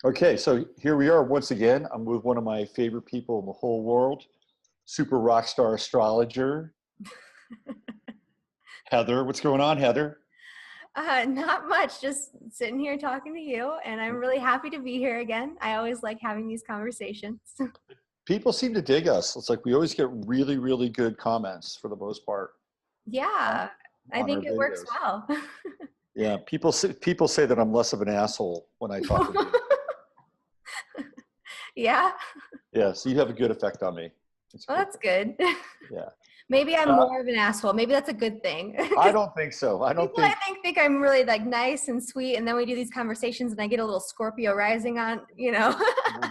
Okay, so here we are once again. I'm with one of my favorite people in the whole world, super rock star astrologer, Heather. What's going on, Heather? Not much, just sitting here talking to you, and I'm really happy to be here again. I always like having these conversations. People seem to dig us. It's like we always get really, really good comments for the most part on, Yeah, I on our think it works videos. well. Yeah, people say that I'm less of an asshole when I talk about it. Yeah, Yeah, so you have a good effect on me. It's well, cool. that's good. Yeah. Maybe I'm Uh, more of an asshole. Maybe that's a good thing. I Because don't think so. I don't people I think think I'm really like nice and sweet, and then we do these conversations, and I get a little Scorpio rising on.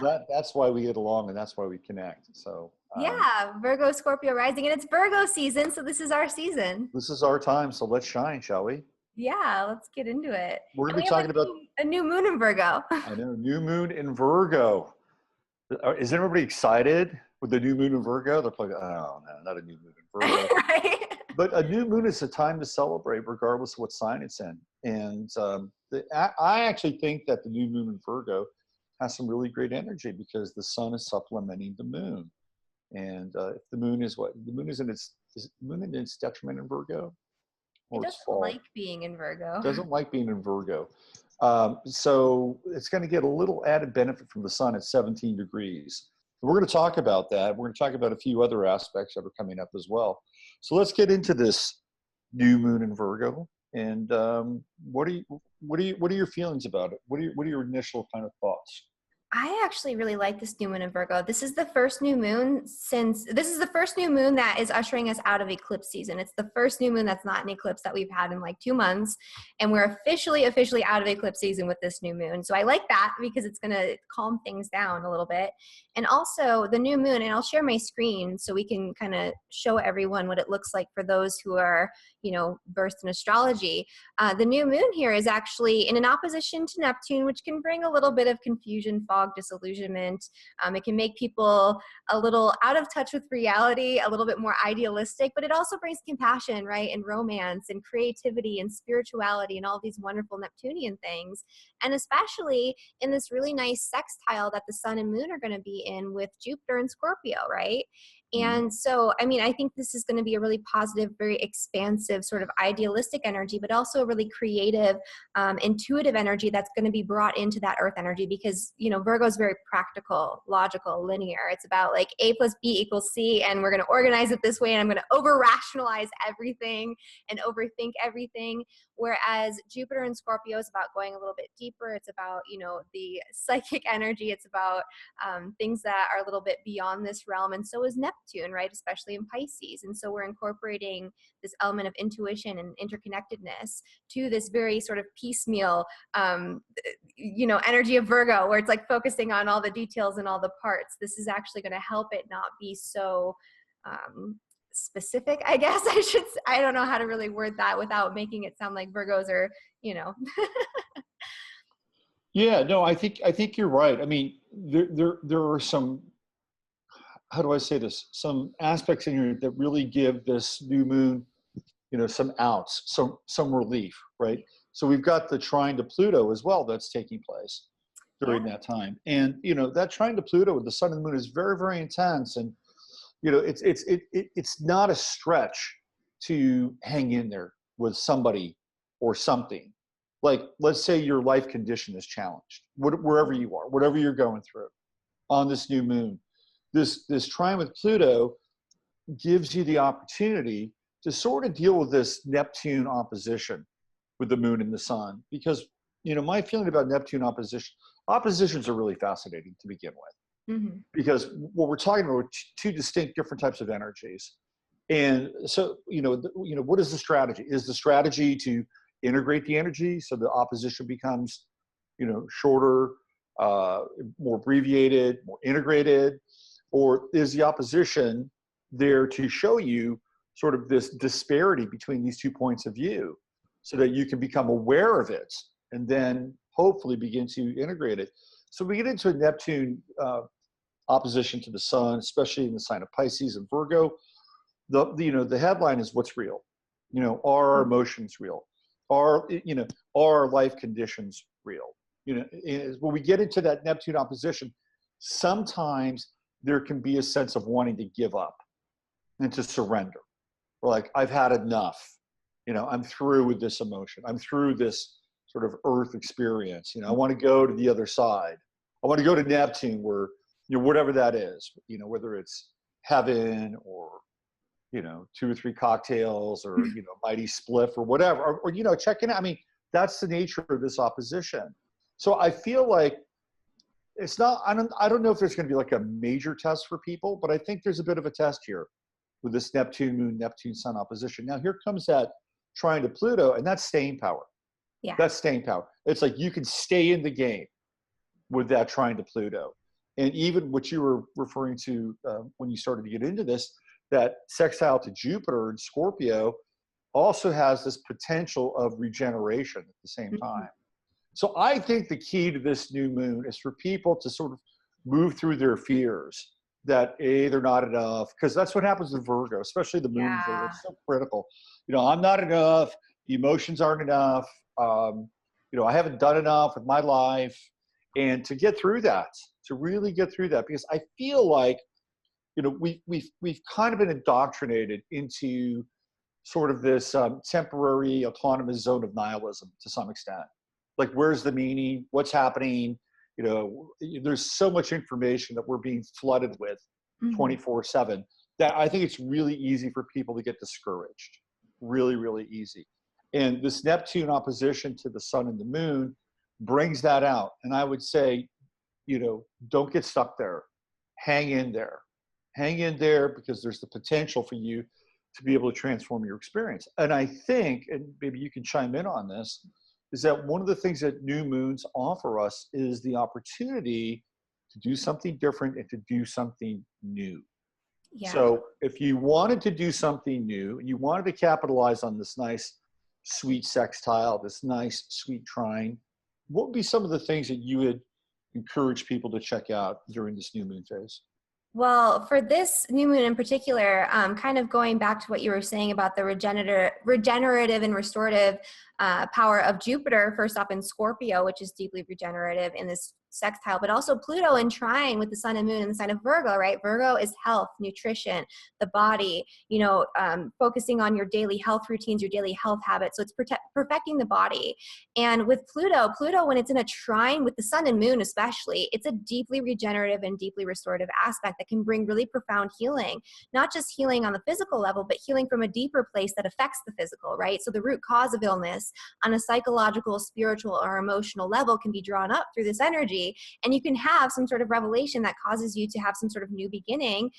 well that's why we get along and that's why we connect. So Yeah, Virgo, Scorpio rising, and it's Virgo season, so this is our season. this is our time. So let's shine, shall we? Yeah, let's get into it. We're And going we to be have talking about, a new moon in Virgo. I know, new moon in Virgo. Is everybody excited with the new moon in Virgo? They're like, oh, no, not a new moon in Virgo. Right? But a new moon is a time to celebrate, regardless of what sign it's in. And I actually think that the new moon in Virgo has some really great energy because the sun is supplementing the moon. And if the moon is what? The moon is the moon in its detriment in Virgo It or its doesn't fall? like being in Virgo. Doesn't like being in Virgo. So it's going to get a little added benefit from the sun at 17 degrees. We're going to talk about that. We're going to talk about a few other aspects that are coming up as well. So let's get into this new moon in Virgo. And what are your feelings about it? What are your initial kind of thoughts? I actually really like this new moon in Virgo. This is the first new moon that is ushering us out of eclipse season. It's the first new moon that's not an eclipse that we've had in like 2 months. And we're officially out of eclipse season with this new moon. So I like that because it's going to calm things down a little bit. And also the new moon, and I'll share my screen so we can kind of show everyone what it looks like for those who are, versed in astrology. The new moon here is actually in an opposition to Neptune, which can bring a little bit of confusion, fog, disillusionment. It can make people a little out of touch with reality, a little bit more idealistic, but it also brings compassion, right? And romance and creativity and spirituality and all these wonderful Neptunian things. And especially in this really nice sextile that the sun and moon are going to be in with Jupiter and Scorpio, right? Mhm. And so, I think this is going to be a really positive, very expansive, sort of idealistic energy, but also a really creative, intuitive energy that's going to be brought into that earth energy because, Virgo is very practical, logical, linear. It's about like A plus B equals C, and we're going to organize it this way, and I'm going to over rationalize everything and overthink everything. Whereas Jupiter and Scorpio is about going a little bit deeper. It's about, the psychic energy. It's about things that are a little bit beyond this realm. And so is Neptune, right? Especially in Pisces. And so we're incorporating this element of intuition and interconnectedness to this very sort of piecemeal, energy of Virgo, where it's like focusing on all the details and all the parts. This is actually going to help it not be so specific, I guess. I don't know how to really word that without making it sound like Virgos are, you know. Yeah, no, I think you're right. I mean, there are some, how do I say this? Some aspects in here that really give this new moon, some outs, some relief, right? So we've got the trine to Pluto as well that's taking place Yeah. during that time, and that trine to Pluto with the sun and the moon is very, very intense, and it's not a stretch to hang in there with somebody or something. Like, let's say your life condition is challenged, wherever you are, whatever you're going through on this new moon. This trine with Pluto gives you the opportunity to sort of deal with this Neptune opposition with the moon and the sun. Because, my feeling about Neptune oppositions are really fascinating to begin with. Mm-hmm. Because what we're talking about are two distinct different types of energies. And so, what is the strategy? Is the strategy to integrate the energy so the opposition becomes, shorter, more abbreviated, more integrated? Or is the opposition there to show you sort of this disparity between these 2 points of view so that you can become aware of it and then hopefully begin to integrate it? So we get into a Neptune opposition to the sun, especially in the sign of Pisces and Virgo. The headline is what's real. Are our emotions real? Are our life conditions real? when we get into that Neptune opposition, sometimes there can be a sense of wanting to give up and to surrender. We're like, I've had enough. I'm through with this emotion. I'm through this sort of earth experience. I want to go to the other side. I want to go to Neptune where, whatever that is, whether it's heaven or, 2 or 3 cocktails or, mighty spliff or whatever, or checking out. I mean, that's the nature of this opposition. So I feel like it's not, I don't know if there's going to be like a major test for people, but I think there's a bit of a test here with this Neptune moon, Neptune sun opposition. Now here comes that trine to Pluto, and that's staying power. Yeah. That's staying power. It's like you can stay in the game with that trine to Pluto. And even what you were referring to when you started to get into this, that sextile to Jupiter in Scorpio also has this potential of regeneration at the same time. So I think the key to this new moon is for people to sort of move through their fears that they're not enough, because that's what happens in Virgo, especially the moon. Yeah. It's so critical. I'm not enough. The emotions aren't enough. I haven't done enough with my life. And to get through that, to really get through that, because I feel like, we've kind of been indoctrinated into sort of this temporary autonomous zone of nihilism to some extent. Like, where's the meaning? What's happening? There's so much information that we're being flooded with 24/7 that I think it's really easy for people to get discouraged. Really, really easy. And this Neptune opposition to the sun and the moon brings that out. And I would say, don't get stuck there. Hang in there. Hang in there, because there's the potential for you to be able to transform your experience. And I think, and maybe you can chime in on this, is that one of the things that new moons offer us is the opportunity to do something different and to do something new. Yeah. So if you wanted to do something new and you wanted to capitalize on this nice, sweet sextile, this nice, sweet trine, what would be some of the things that you would encourage people to check out during this new moon phase? Well, for this new moon in particular, kind of going back to what you were saying about the regenerative and restorative power of Jupiter, first off in Scorpio, which is deeply regenerative in this sextile, but also Pluto in trine with the sun and moon in the sign of Virgo, right? Virgo is health, nutrition, the body, focusing on your daily health routines, your daily health habits. So it's perfecting the body. And with Pluto, when it's in a trine with the sun and moon especially, it's a deeply regenerative and deeply restorative aspect that can bring really profound healing, not just healing on the physical level, but healing from a deeper place that affects the physical, right? So the root cause of illness on a psychological, spiritual, or emotional level can be drawn up through this energy. And you can have some sort of revelation that causes you to have some sort of new beginning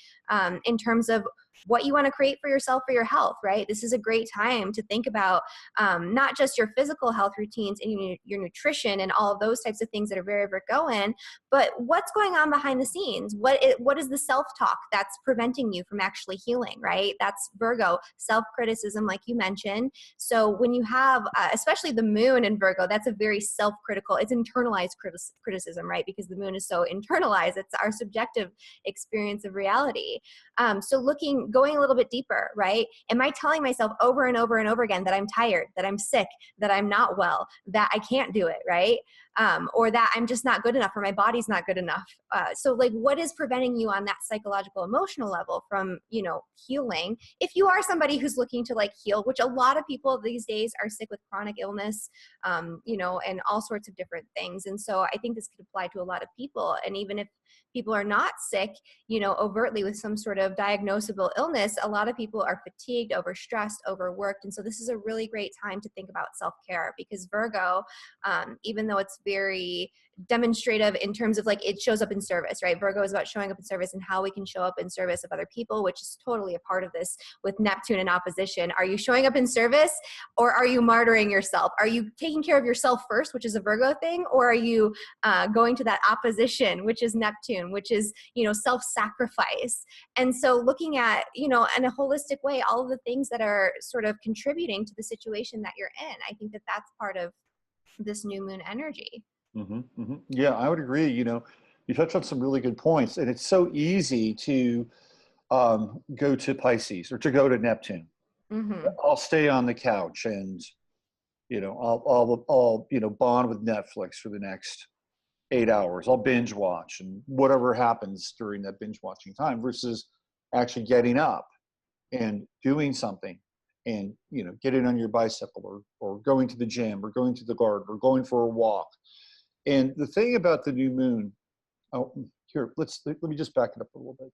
in terms of what you want to create for yourself, for your health, right? This is a great time to think about not just your physical health routines and your nutrition and all of those types of things that are very Virgoan, but what's going on behind the scenes? What is the self-talk that's preventing you from actually healing, right? That's Virgo, self-criticism, like you mentioned. So when you have, especially the moon in Virgo, that's a very self-critical, it's internalized criticism, right? Because the moon is so internalized, it's our subjective experience of reality. So going a little bit deeper, right? Am I telling myself over and over and over again that I'm tired, that I'm sick, that I'm not well, that I can't do it, right? Or that I'm just not good enough, or my body's not good enough. So like, what is preventing you on that psychological, emotional level from, healing? If you are somebody who's looking to like heal, which a lot of people these days are sick with chronic illness, and all sorts of different things. And so I think this could apply to a lot of people. And even if people are not sick, overtly with some sort of diagnosable illness, a lot of people are fatigued, overstressed, overworked. And so this is a really great time to think about self-care, because Virgo, even though it's very demonstrative in terms of like, it shows up in service, right? Virgo is about showing up in service and how we can show up in service of other people, which is totally a part of this with Neptune in opposition. Are you showing up in service, or are you martyring yourself? Are you taking care of yourself first, which is a Virgo thing? Or are you going to that opposition, which is Neptune, which is, self-sacrifice? And so looking at, in a holistic way, all of the things that are sort of contributing to the situation that you're in, I think that that's part of this new moon energy. Yeah, I would agree. You touched on some really good points, and it's so easy to go to Pisces or to go to Neptune. I'll stay on the couch and, I'll bond with Netflix for the next 8 hours. I'll binge watch and whatever happens during that binge watching time versus actually getting up and doing something and, getting on your bicycle or going to the gym or going to the garden or going for a walk. And the thing about the new moon, here, let me just back it up a little bit.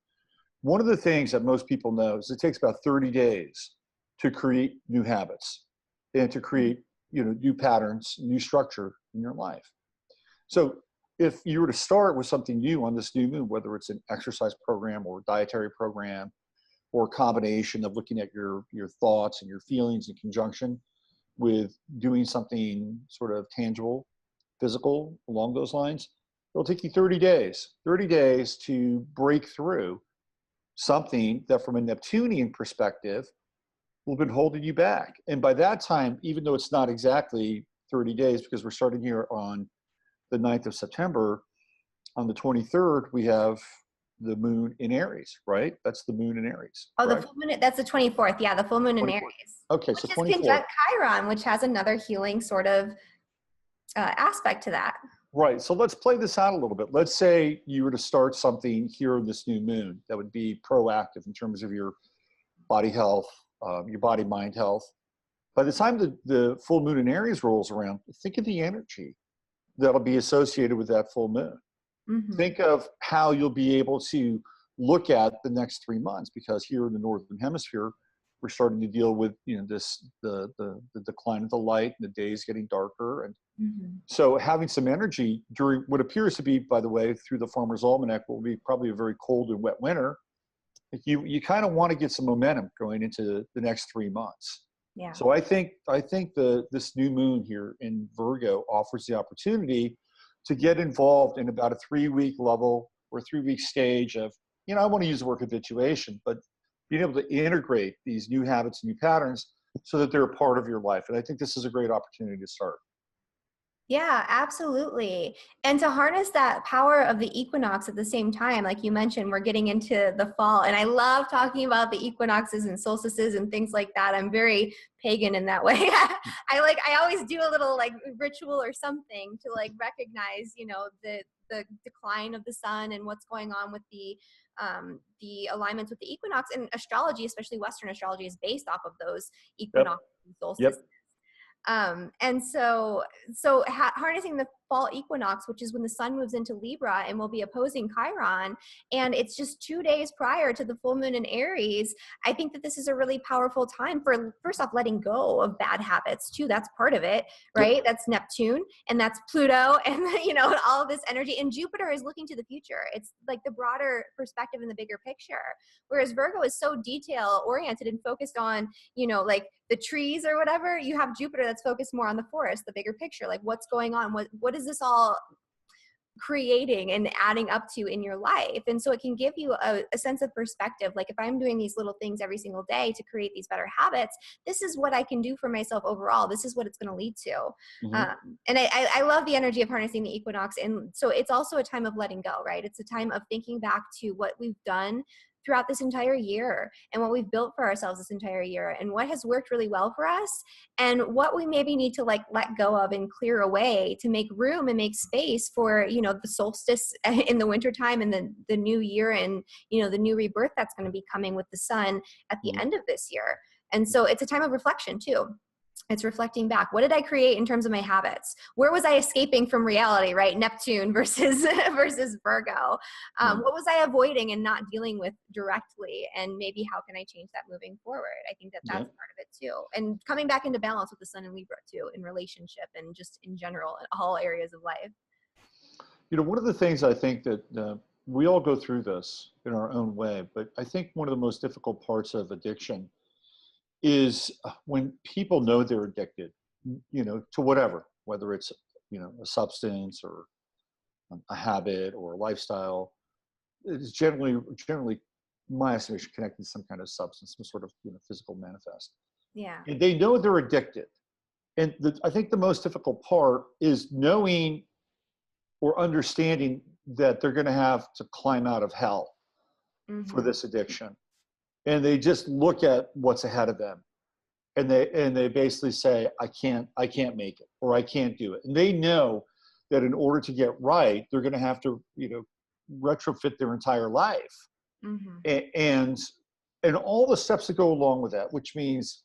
One of the things that most people know is it takes about 30 days to create new habits and to create, new patterns, new structure in your life. So if you were to start with something new on this new moon, whether it's an exercise program or a dietary program or a combination of looking at your thoughts and your feelings in conjunction with doing something sort of tangible, physical along those lines, it'll take you 30 days to break through something that from a Neptunian perspective will have been holding you back. And by that time, even though it's not exactly 30 days, because we're starting here on the 9th of September, on the 23rd, we have the moon in Aries, right? That's the moon in Aries. Oh, correct? the full moon, that's the 24th. Yeah, the full moon in 24th. Aries. Okay, which so is 24th. conjunct Chiron, which has another healing sort of aspect to that. Right, so let's play this out a little bit. Let's say you were to start something here in this new moon that would be proactive in terms of your body health, your body-mind health. By the time the full moon in Aries rolls around, think of the energy that'll be associated with that full moon. Mm-hmm. Think of how you'll be able to look at the next 3 months, because here in the Northern Hemisphere, we're starting to deal with the decline of the light and the days getting darker. And so having some energy during what appears to be, by the way, through the Farmer's Almanac, will be probably a very cold and wet winter. You kind of want to get some momentum going into the next 3 months. Yeah. So I think this new moon here in Virgo offers the opportunity to get involved in about a 3-week level or 3-week stage of, I want to use the word habituation, but being able to integrate these new habits, new patterns, so that they're a part of your life. And I think this is a great opportunity to start. Yeah, absolutely. And to harness that power of the equinox at the same time, like you mentioned, we're getting into the fall. And I love talking about the equinoxes and solstices and things like that. I'm very pagan in that way. I always do a little like ritual or something to like recognize, the decline of the sun and what's going on with the alignments with the equinox. And astrology, especially Western astrology, is based off of those equinoxes and solstices. Yep. And so harnessing the fall equinox, which is when the sun moves into Libra and will be opposing Chiron, and it's just 2 days prior to the full moon in Aries, I think that this is a really powerful time for, first off, letting go of bad habits too. That's part of it, right? Yep. That's Neptune and that's Pluto and, all of this energy. And Jupiter is looking to the future. It's like the broader perspective and the bigger picture. Whereas Virgo is so detail oriented and focused on, like the trees or whatever. You have Jupiter that's focused more on the forest, the bigger picture, like what's going on, what is this all creating and adding up to in your life. And so it can give you a sense of perspective. Like if I'm doing these little things every single day to create these better habits, this is what I can do for myself overall. This is what it's going to lead to. And I love the energy of harnessing the equinox. And so it's also a time of letting go, right? It's a time of thinking back to what we've done throughout this entire year and what we've built for ourselves this entire year and what has worked really well for us and what we maybe need to like let go of and clear away to make room and make space for, the solstice in the wintertime and the new year and, the new rebirth that's going to be coming with the sun at the end of this year. And so it's a time of reflection too. It's reflecting back. What did I create in terms of my habits? Where was I escaping from reality, right? Neptune versus Virgo. What was I avoiding and not dealing with directly? And maybe how can I change that moving forward? I think that's part of it too. And coming back into balance with the sun and Libra too, in relationship and just in general, in all areas of life. One of the things I think that we all go through this in our own way, but I think one of the most difficult parts of addiction is when people know they're addicted, to whatever, whether it's, a substance or a habit or a lifestyle. It's generally, my estimation, connected to some kind of substance, some sort of, physical manifest. Yeah. And they know they're addicted. And I think the most difficult part is knowing or understanding that they're going to have to climb out of hell for this addiction. And they just look at what's ahead of them and they basically say, I can't make it, or I can't do it. And they know that in order to get right, they're going to have to, retrofit their entire life. And all the steps that go along with that, which means,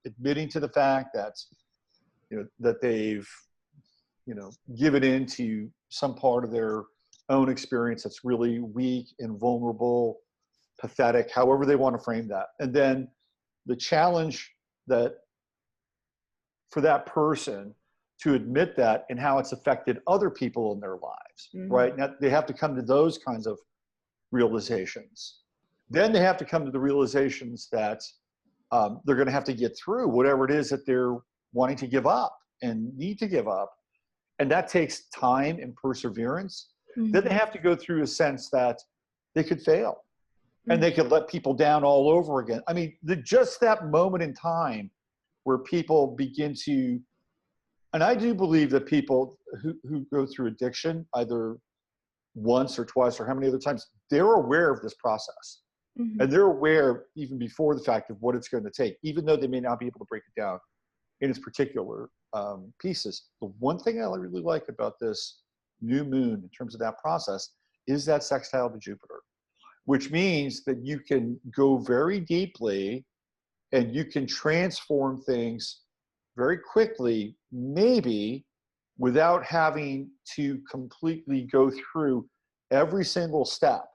admitting to the fact that, that they've, given into some part of their own experience that's really weak and vulnerable, pathetic, however they want to frame that. And then the challenge that for that person to admit that and how it's affected other people in their lives, right? Now, they have to come to those kinds of realizations. Then they have to come to the realizations that they're going to have to get through whatever it is that they're wanting to give up and need to give up. And that takes time and perseverance. Then they have to go through a sense that they could fail and they could let people down all over again. I mean, just that moment in time where people begin to, and I do believe that people who go through addiction, either once or twice or how many other times, they're aware of this process. And they're aware even before the fact of what it's going to take, even though they may not be able to break it down in its particular pieces. The one thing I really like about this new moon in terms of that process is that sextile to Jupiter, which means that you can go very deeply and you can transform things very quickly, maybe without having to completely go through every single step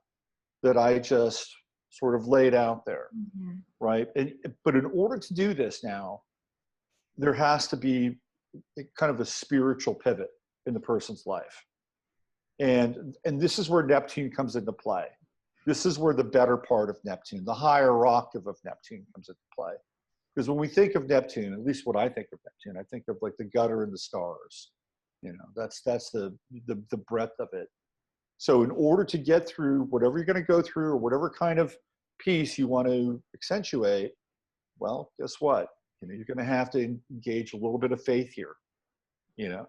that I just sort of laid out there, right? But in order to do this now, there has to be kind of a spiritual pivot in the person's life. And this is where Neptune comes into play. This is where the better part of Neptune, the higher octave of Neptune comes into play. Because when we think of Neptune, at least what I think of Neptune, I think of like the gutter and the stars. That's the breadth of it. So in order to get through whatever you're going to go through or whatever kind of piece you want to accentuate, well, guess what? You're going to have to engage a little bit of faith here.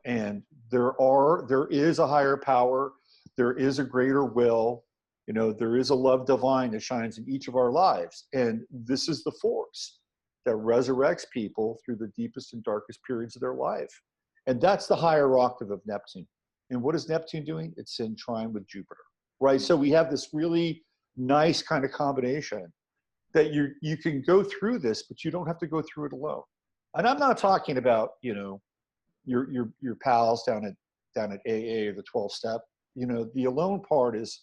And there is a higher power, there is a greater will, there is a love divine that shines in each of our lives. And this is the force that resurrects people through the deepest and darkest periods of their life. And that's the higher octave of Neptune. And what is Neptune doing? It's in trine with Jupiter, right? So we have this really nice kind of combination that you can go through this, but you don't have to go through it alone. And I'm not talking about, your pals down at AA or the 12 step. The alone part is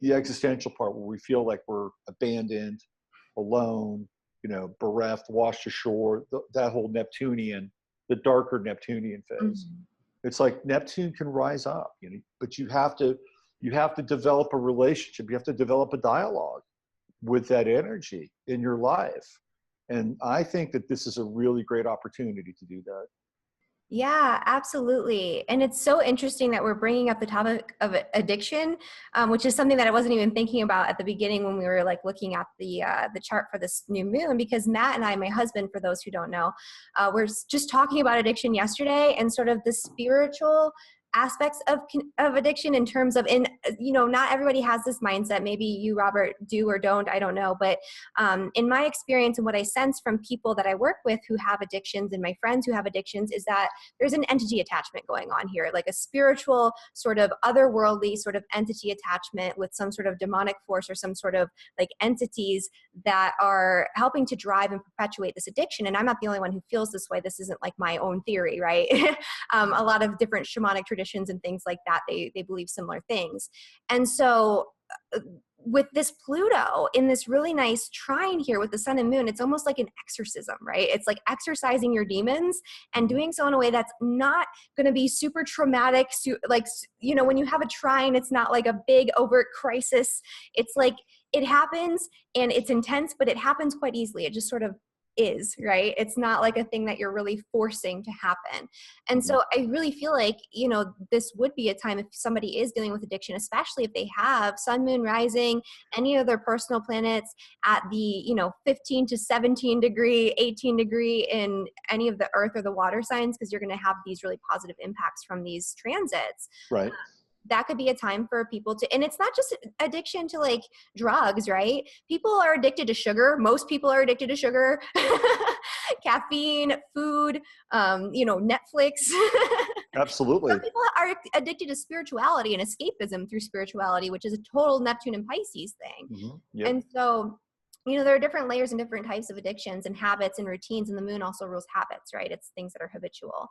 the existential part where we feel like we're abandoned, alone, bereft, washed ashore, that whole Neptunian, the darker Neptunian phase. It's like Neptune can rise up, but you have to develop a relationship. You have to develop a dialogue with that energy in your life. And I think that this is a really great opportunity to do that. Yeah, absolutely. And it's so interesting that we're bringing up the topic of addiction, which is something that I wasn't even thinking about at the beginning when we were like looking at the chart for this new moon, because Matt and I, my husband, for those who don't know, we're just talking about addiction yesterday and sort of the spiritual aspects of addiction in terms of, not everybody has this mindset. Maybe you, Robert, do or don't, I don't know. But in my experience and what I sense from people that I work with who have addictions and my friends who have addictions is that there's an entity attachment going on here, like a spiritual sort of otherworldly sort of entity attachment with some sort of demonic force or some sort of like entities that are helping to drive and perpetuate this addiction. And I'm not the only one who feels this way. This isn't like my own theory, right? A lot of different shamanic traditions and things like that, they believe similar things. And so with this Pluto in this really nice trine here with the sun and moon, it's almost like an exorcism, right? It's like exorcising your demons and doing so in a way that's not going to be super traumatic. When you have a trine, it's not like a big overt crisis. It's like it happens and it's intense, but it happens quite easily. It just sort of is, right? It's not like a thing that you're really forcing to happen. And so I really feel like, this would be a time if somebody is dealing with addiction, especially if they have sun, moon, rising, any of their personal planets at the, 15 to 17 degree, 18 degree in any of the earth or the water signs, because you're going to have these really positive impacts from these transits. Right. That could be a time for people to, and it's not just addiction to like drugs, right? People are addicted to sugar. Most people are addicted to sugar. caffeine, food, Netflix. Absolutely. Some people are addicted to spirituality and escapism through spirituality, which is a total Neptune and Pisces thing. Mm-hmm. Yep. And so, there are different layers and different types of addictions and habits and routines, and the moon also rules habits, right? It's things that are habitual.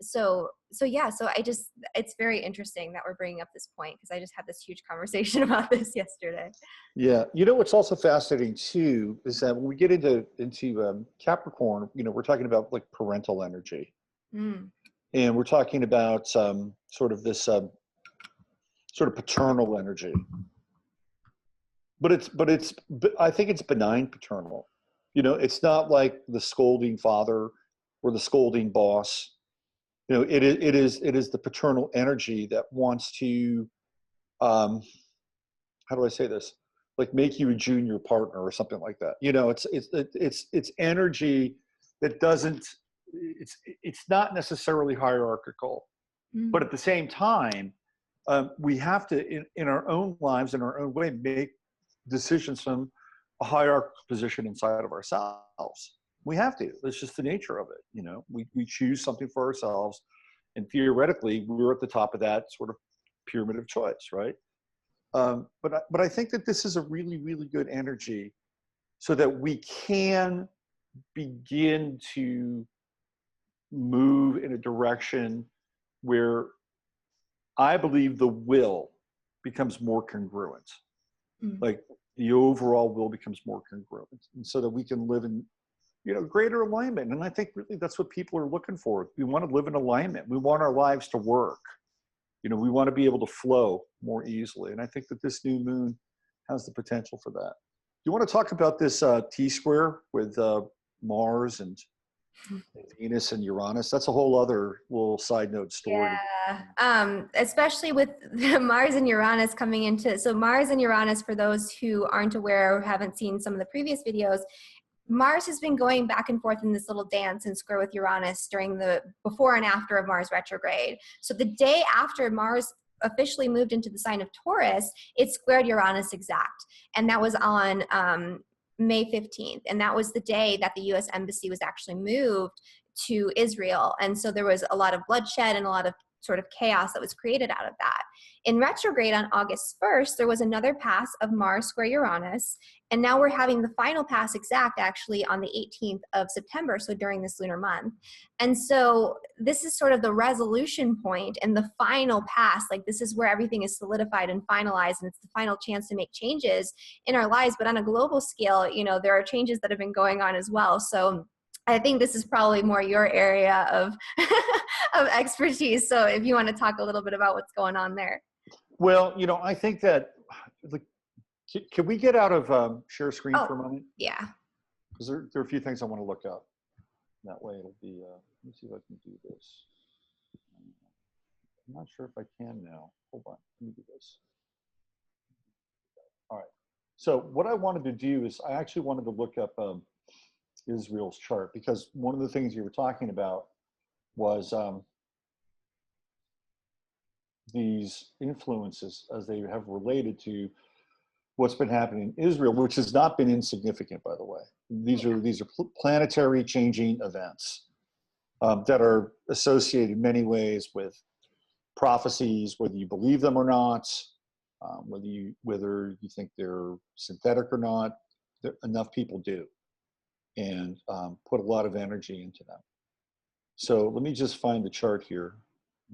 So it's very interesting that we're bringing up this point, because I just had this huge conversation about this yesterday. Yeah. What's also fascinating too is that when we get into Capricorn, we're talking about like parental energy. Mm. And we're talking about sort of this sort of paternal energy. But I think it's benign paternal. It's not like the scolding father or the scolding boss. It is the paternal energy that wants to, how do I say this? Like make you a junior partner or something like that. It's energy that doesn't. It's not necessarily hierarchical, but at the same time, we have to, in our own lives, in our own way, make decisions from a hierarchical position inside of ourselves. We have to. That's just the nature of it. We choose something for ourselves, and theoretically, we're at the top of that sort of pyramid of choice, right? But I think that this is a really, really good energy, so that we can begin to move in a direction where I believe the will becomes more congruent. Like the overall will becomes more congruent, and so that we can live in greater alignment. And I think really that's what people are looking for. We want to live in alignment. We want our lives to work. We want to be able to flow more easily. And I think that this new moon has the potential for that. Do you want to talk about this T-square with Mars and Venus and Uranus? That's a whole other little side note story. Yeah, especially with Mars and Uranus coming into, so Mars and Uranus, for those who aren't aware or haven't seen some of the previous videos, Mars has been going back and forth in this little dance and square with Uranus during the before and after of Mars retrograde. So the day after Mars officially moved into the sign of Taurus, it squared Uranus exact. And that was on May 15th. And that was the day that the US Embassy was actually moved to Israel. And so there was a lot of bloodshed and a lot of sort of chaos that was created out of that. In retrograde on August 1st, there was another pass of Mars square Uranus. And now we're having the final pass exact actually on the 18th of September, so during this lunar month. And so this is sort of the resolution point and the final pass. Like this is where everything is solidified and finalized, and it's the final chance to make changes in our lives. But on a global scale, there are changes that have been going on as well. So I think this is probably more your area of of expertise. So if you want to talk a little bit about what's going on there. Well, I think that, can we get out of share screen for a moment? Yeah. Because there are a few things I want to look up. That way it'll be, let me see if I can do this. I'm not sure if I can now. Hold on, let me do this. All right. So what I wanted to do is I actually wanted to look up Israel's chart, because one of the things you were talking about was these influences as they have related to what's been happening in Israel, which has not been insignificant, by the way. These are planetary changing events that are associated in many ways with prophecies, whether you believe them or not, whether you think they're synthetic or not. Enough people do, and put a lot of energy into them. So let me just find the chart here,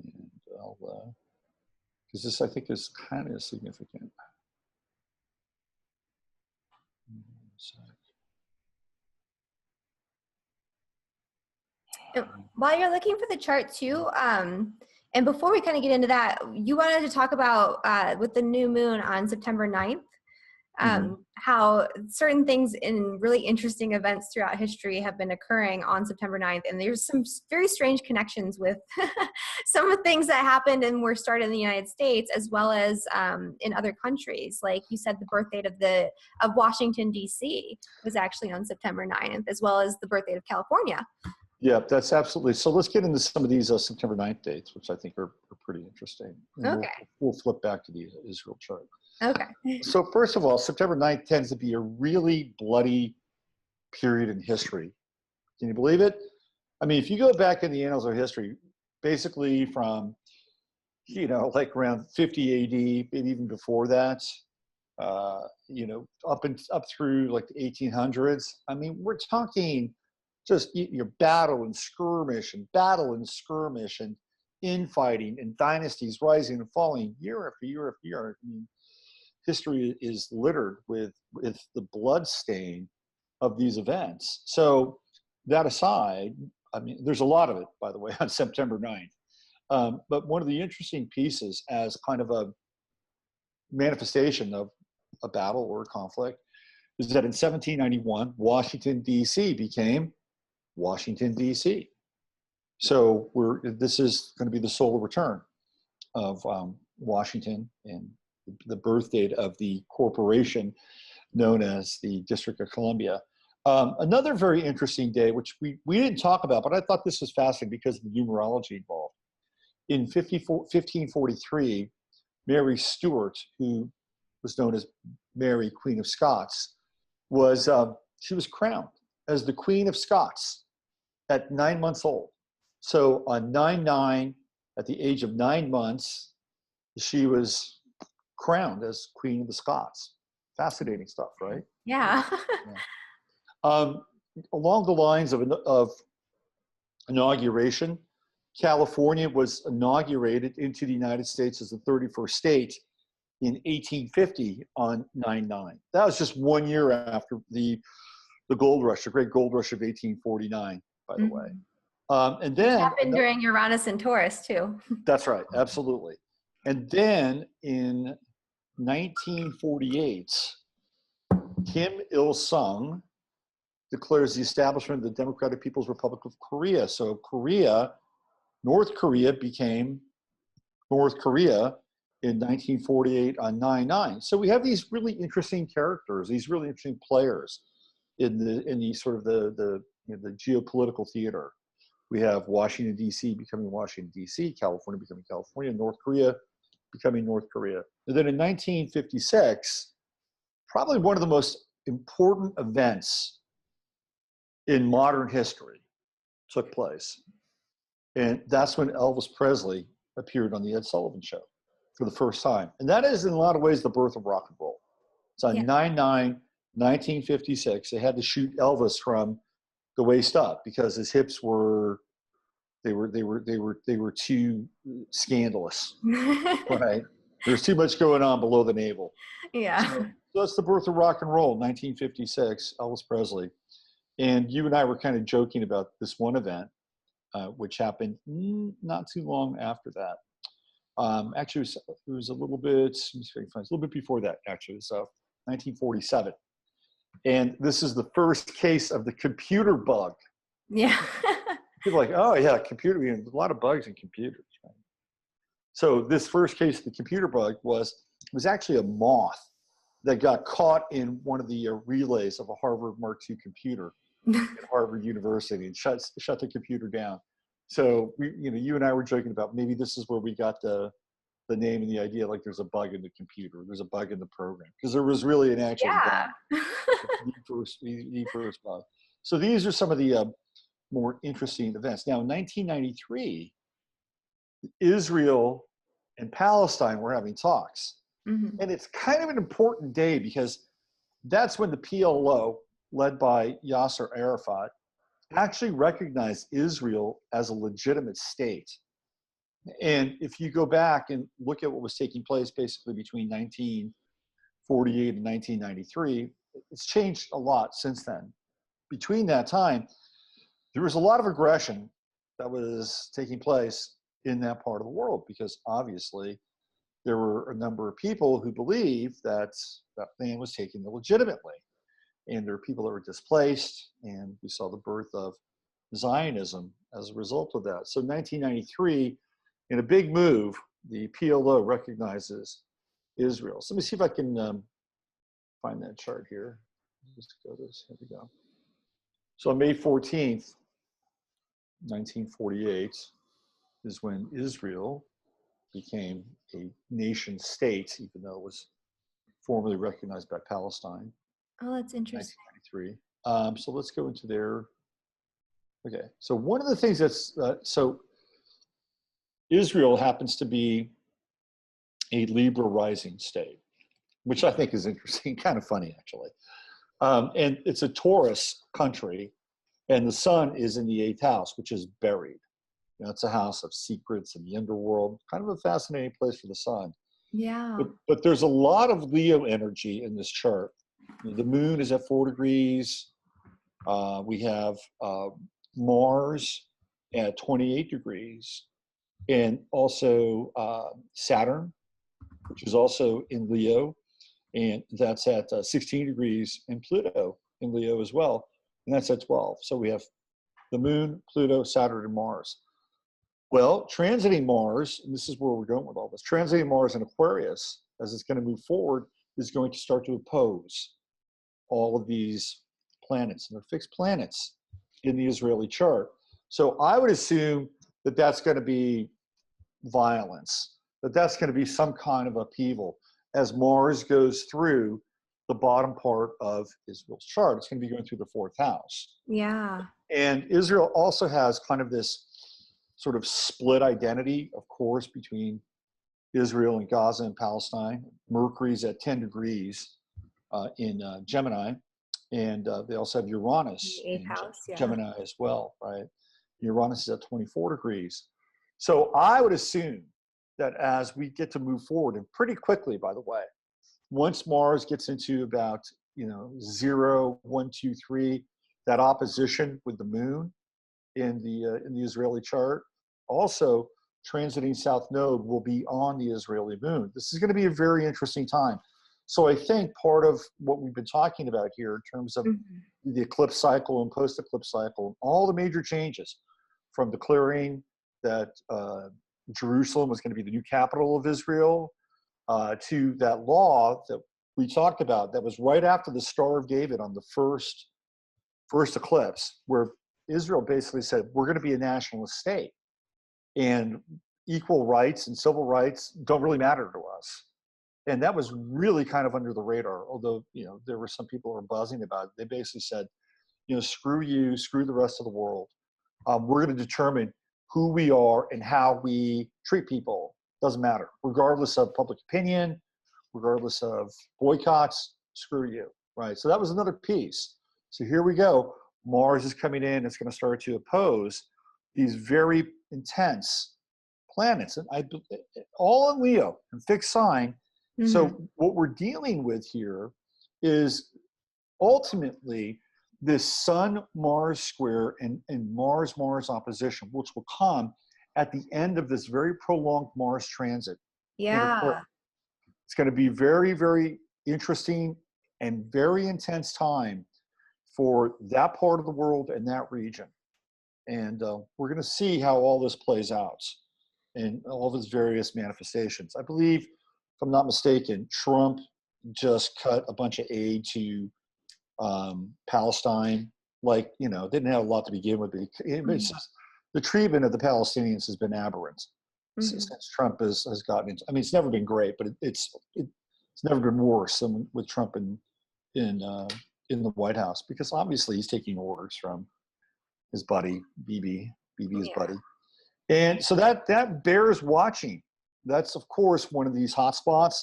and I'll, because this I think is kind of significant. While you're looking for the chart too, and before we kind of get into that, you wanted to talk about with the new moon on September 9th, how certain things in really interesting events throughout history have been occurring on September 9th. And there's some very strange connections with some of the things that happened and were started in the United States, as well as in other countries. Like you said, the birth date of Washington, D.C. was actually on September 9th, as well as the birth date of California. Yeah, that's absolutely. So let's get into some of these September 9th dates, which I think are pretty interesting. And okay. We'll flip back to the Israel chart. Okay. So first of all, September 9th tends to be a really bloody period in history Can you believe it? I mean, if you go back in the annals of history, basically from, like around 50 AD, maybe even before that, up through like the 1800s. I mean, we're talking just your battle and skirmish and infighting and dynasties rising and falling year after year after year. I mean, history is littered with the blood stain of these events. So that aside, I mean, there's a lot of it, by the way, on September 9th. But one of the interesting pieces as kind of a manifestation of a battle or a conflict is that in 1791, Washington, D.C. became Washington, D.C. So this is going to be the solar return of Washington and the birth date of the corporation known as the District of Columbia. Another very interesting day, which we didn't talk about, but I thought this was fascinating because of the numerology involved. In 1543, Mary Stuart, who was known as Mary, Queen of Scots, she was crowned as the Queen of Scots at 9 months old. So on 9/9, at the age of 9 months, she was crowned as Queen of the Scots. Fascinating stuff, right? Yeah. Along the lines of inauguration, California was inaugurated into the United States as the 31st state in 1850 on 9/9. That was just 1 year after the gold rush, the great gold rush of 1849, by the way. And then happened during Uranus and Taurus too. That's right, absolutely. And then in 1948, Kim Il-sung declares the establishment of the Democratic People's Republic of Korea. So North Korea became North Korea in 1948 on 9/9. So we have these really interesting characters, these really interesting players in the sort of the geopolitical theater. We have Washington, D.C. becoming Washington, D.C., California becoming California, North Korea becoming North Korea. And then in 1956, probably one of the most important events in modern history took place. And that's when Elvis Presley appeared on the Ed Sullivan Show for the first time. And that is, in a lot of ways, the birth of rock and roll. It's on 9/9, 1956. They had to shoot Elvis from the waist up because his hips were too scandalous, right? There's too much going on below the navel. Yeah. So that's the birth of rock and roll, 1956, Elvis Presley. And you and I were kind of joking about this one event, which happened not too long after that. Actually, it was a little bit, a little bit before that, actually. So 1947. And this is the first case of the computer bug. Yeah. People are like, oh yeah, computer, there's a lot of bugs in computers, right? So this first case of the computer bug was actually a moth that got caught in one of the relays of a Harvard Mark II computer at Harvard University and shut the computer down. So you and I were joking about maybe this is where we got the name and the idea, like there's a bug in the computer, there's a bug in the program, because there was really an actual bug. the first bug. So these are some of the more interesting events. Now, in 1993, Israel and Palestine were having talks. Mm-hmm. And it's kind of an important day because that's when the PLO, led by Yasser Arafat, actually recognized Israel as a legitimate state. And if you go back and look at what was taking place basically between 1948 and 1993, it's changed a lot since then. Between that time, there was a lot of aggression that was taking place in that part of the world because obviously there were a number of people who believed that that land was taken illegitimately. And there were people that were displaced, and we saw the birth of Zionism as a result of that. So 1993, in a big move, the PLO recognizes Israel. So let me see if I can find that chart here. Just go this, here we go. So on May 14th, 1948 is when Israel became a nation state, even though it was formally recognized by Palestine. Oh, that's interesting. 1993. So let's go into their Okay. So one of the things that's, so Israel happens to be a Libra rising state, which I think is interesting, kind of funny actually. And it's a Taurus country, and the sun is in the 8th house, which is buried. You know, it's a house of secrets and the underworld, kind of a fascinating place for the sun. Yeah. But there's a lot of Leo energy in this chart. The moon is at 4 degrees. We have Mars at 28 degrees, and also Saturn, which is also in Leo, and that's at 16 degrees, and Pluto in Leo as well, and that's at 12. So we have the moon, Pluto, Saturn, and Mars. Well, transiting Mars, and this is where we're going with all this, transiting Mars in Aquarius, as it's going to move forward, is going to start to oppose all of these planets, and they're fixed planets in the Israeli chart. So I would assume that that's going to be violence, that that's going to be some kind of upheaval as Mars goes through the bottom part of Israel's chart. It's going to be going through the 4th house. Yeah. And Israel also has kind of this sort of split identity, of course, between Israel and Gaza and Palestine. Mercury's at 10 degrees in Gemini, and they also have Uranus The 8th in house, yeah. Gemini as well, right? Uranus is at 24 degrees. So I would assume that as we get to move forward, and pretty quickly, by the way, once Mars gets into about 0, 1, 2, 3, that opposition with the moon in the Israeli chart, also transiting South Node will be on the Israeli moon. This is going to be a very interesting time. So I think part of what we've been talking about here in terms of the eclipse cycle and post-eclipse cycle, all the major changes from declaring that Jerusalem was going to be the new capital of Israel, to that law that we talked about that was right after the Star of David on the first eclipse, where Israel basically said, we're going to be a nationalist state, and equal rights and civil rights don't really matter to us. And that was really kind of under the radar, although there were some people who were buzzing about it. They basically said, screw you, screw the rest of the world. We're going to determine who we are and how we treat people. Doesn't matter, regardless of public opinion, regardless of boycotts, screw you, right? So that was another piece. So here we go. Mars is coming in. It's going to start to oppose these very intense planets, and all in Leo and fixed sign. Mm-hmm. So what we're dealing with here is ultimately this Sun-Mars square and Mars-Mars opposition, which will come at the end of this very prolonged Mars transit. Yeah. It's going to be very, very interesting and very intense time for that part of the world and that region. And we're going to see how all this plays out and all of its various manifestations. I believe, if I'm not mistaken, Trump just cut a bunch of aid to Palestine. Didn't have a lot to begin with. It's just, the treatment of the Palestinians has been aberrant since Trump has gotten into. I mean, it's never been great, but it's never been worse than with Trump in the White House, because obviously he's taking orders from his buddy Bibi his buddy, and so that bears watching. That's of course one of these hotspots,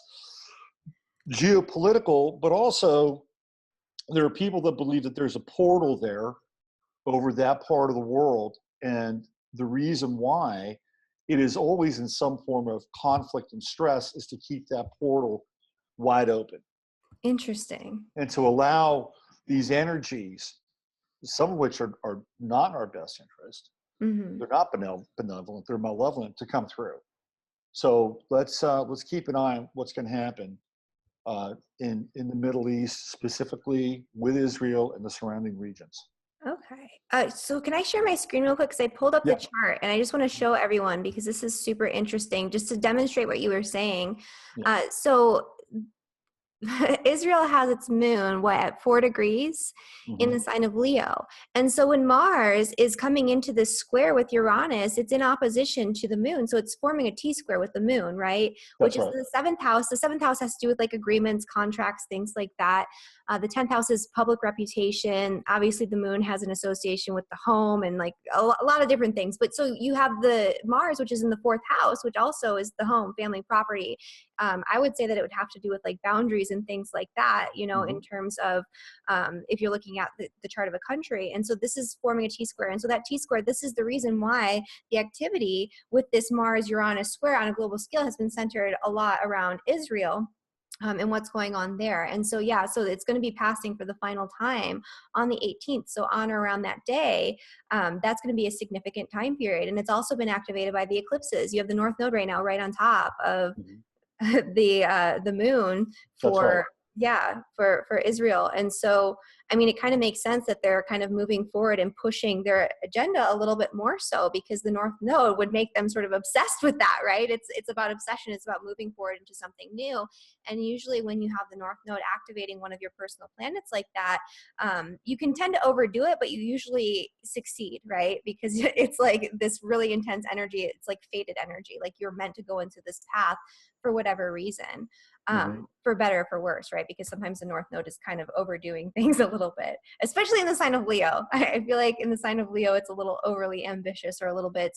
geopolitical, but also there are people that believe that there's a portal there over that part of the world, and the reason why it is always in some form of conflict and stress is to keep that portal wide open. Interesting. And to allow these energies, some of which are not in our best interest, they're not benevolent, they're malevolent, to come through. So let's keep an eye on what's going to happen in the Middle East, specifically with Israel and the surrounding regions. Okay. So can I share my screen real quick? Because I pulled up the chart and I just want to show everyone, because this is super interesting, just to demonstrate what you were saying. So Israel has its moon, what, at 4 degrees in Hmm. the sign of Leo. And so when Mars is coming into this square with Uranus, it's in opposition to the moon. So it's forming a T square with the moon, right? Which That's is right. the seventh house. The seventh house has to do with like agreements, contracts, things like that. The 10th house is public reputation. Obviously, the moon has an association with the home and like a lot of different things. But so you have the Mars, which is in the 4th house, which also is the home, family, property. I would say that it would have to do with like boundaries and things like that, you know, in Hmm. terms of if you're looking at the chart of a country. And so this is forming a T square. And so that T square, this is the reason why the activity with this Mars Uranus square on a global scale has been centered a lot around Israel. And what's going on there. And so, yeah, so it's going to be passing for the final time on the 18th. So on or around that day, that's going to be a significant time period. And it's also been activated by the eclipses. You have the North Node right now, right on top of Hmm. the moon That's right. for for Israel. And so I mean it kind of makes sense that they're kind of moving forward and pushing their agenda a little bit more so, because the North Node would make them sort of obsessed with that, right? It's about obsession, it's about moving forward into something new. And usually when you have the North Node activating one of your personal planets like that, you can tend to overdo it, but you usually succeed, right? Because it's like this really intense energy, it's like fated energy, like you're meant to go into this path for whatever reason, Hmm. for better or for worse, right? Because sometimes the North Node is kind of overdoing things a little bit, especially in the sign of Leo. I feel like in the sign of Leo, it's a little overly ambitious or a little bit,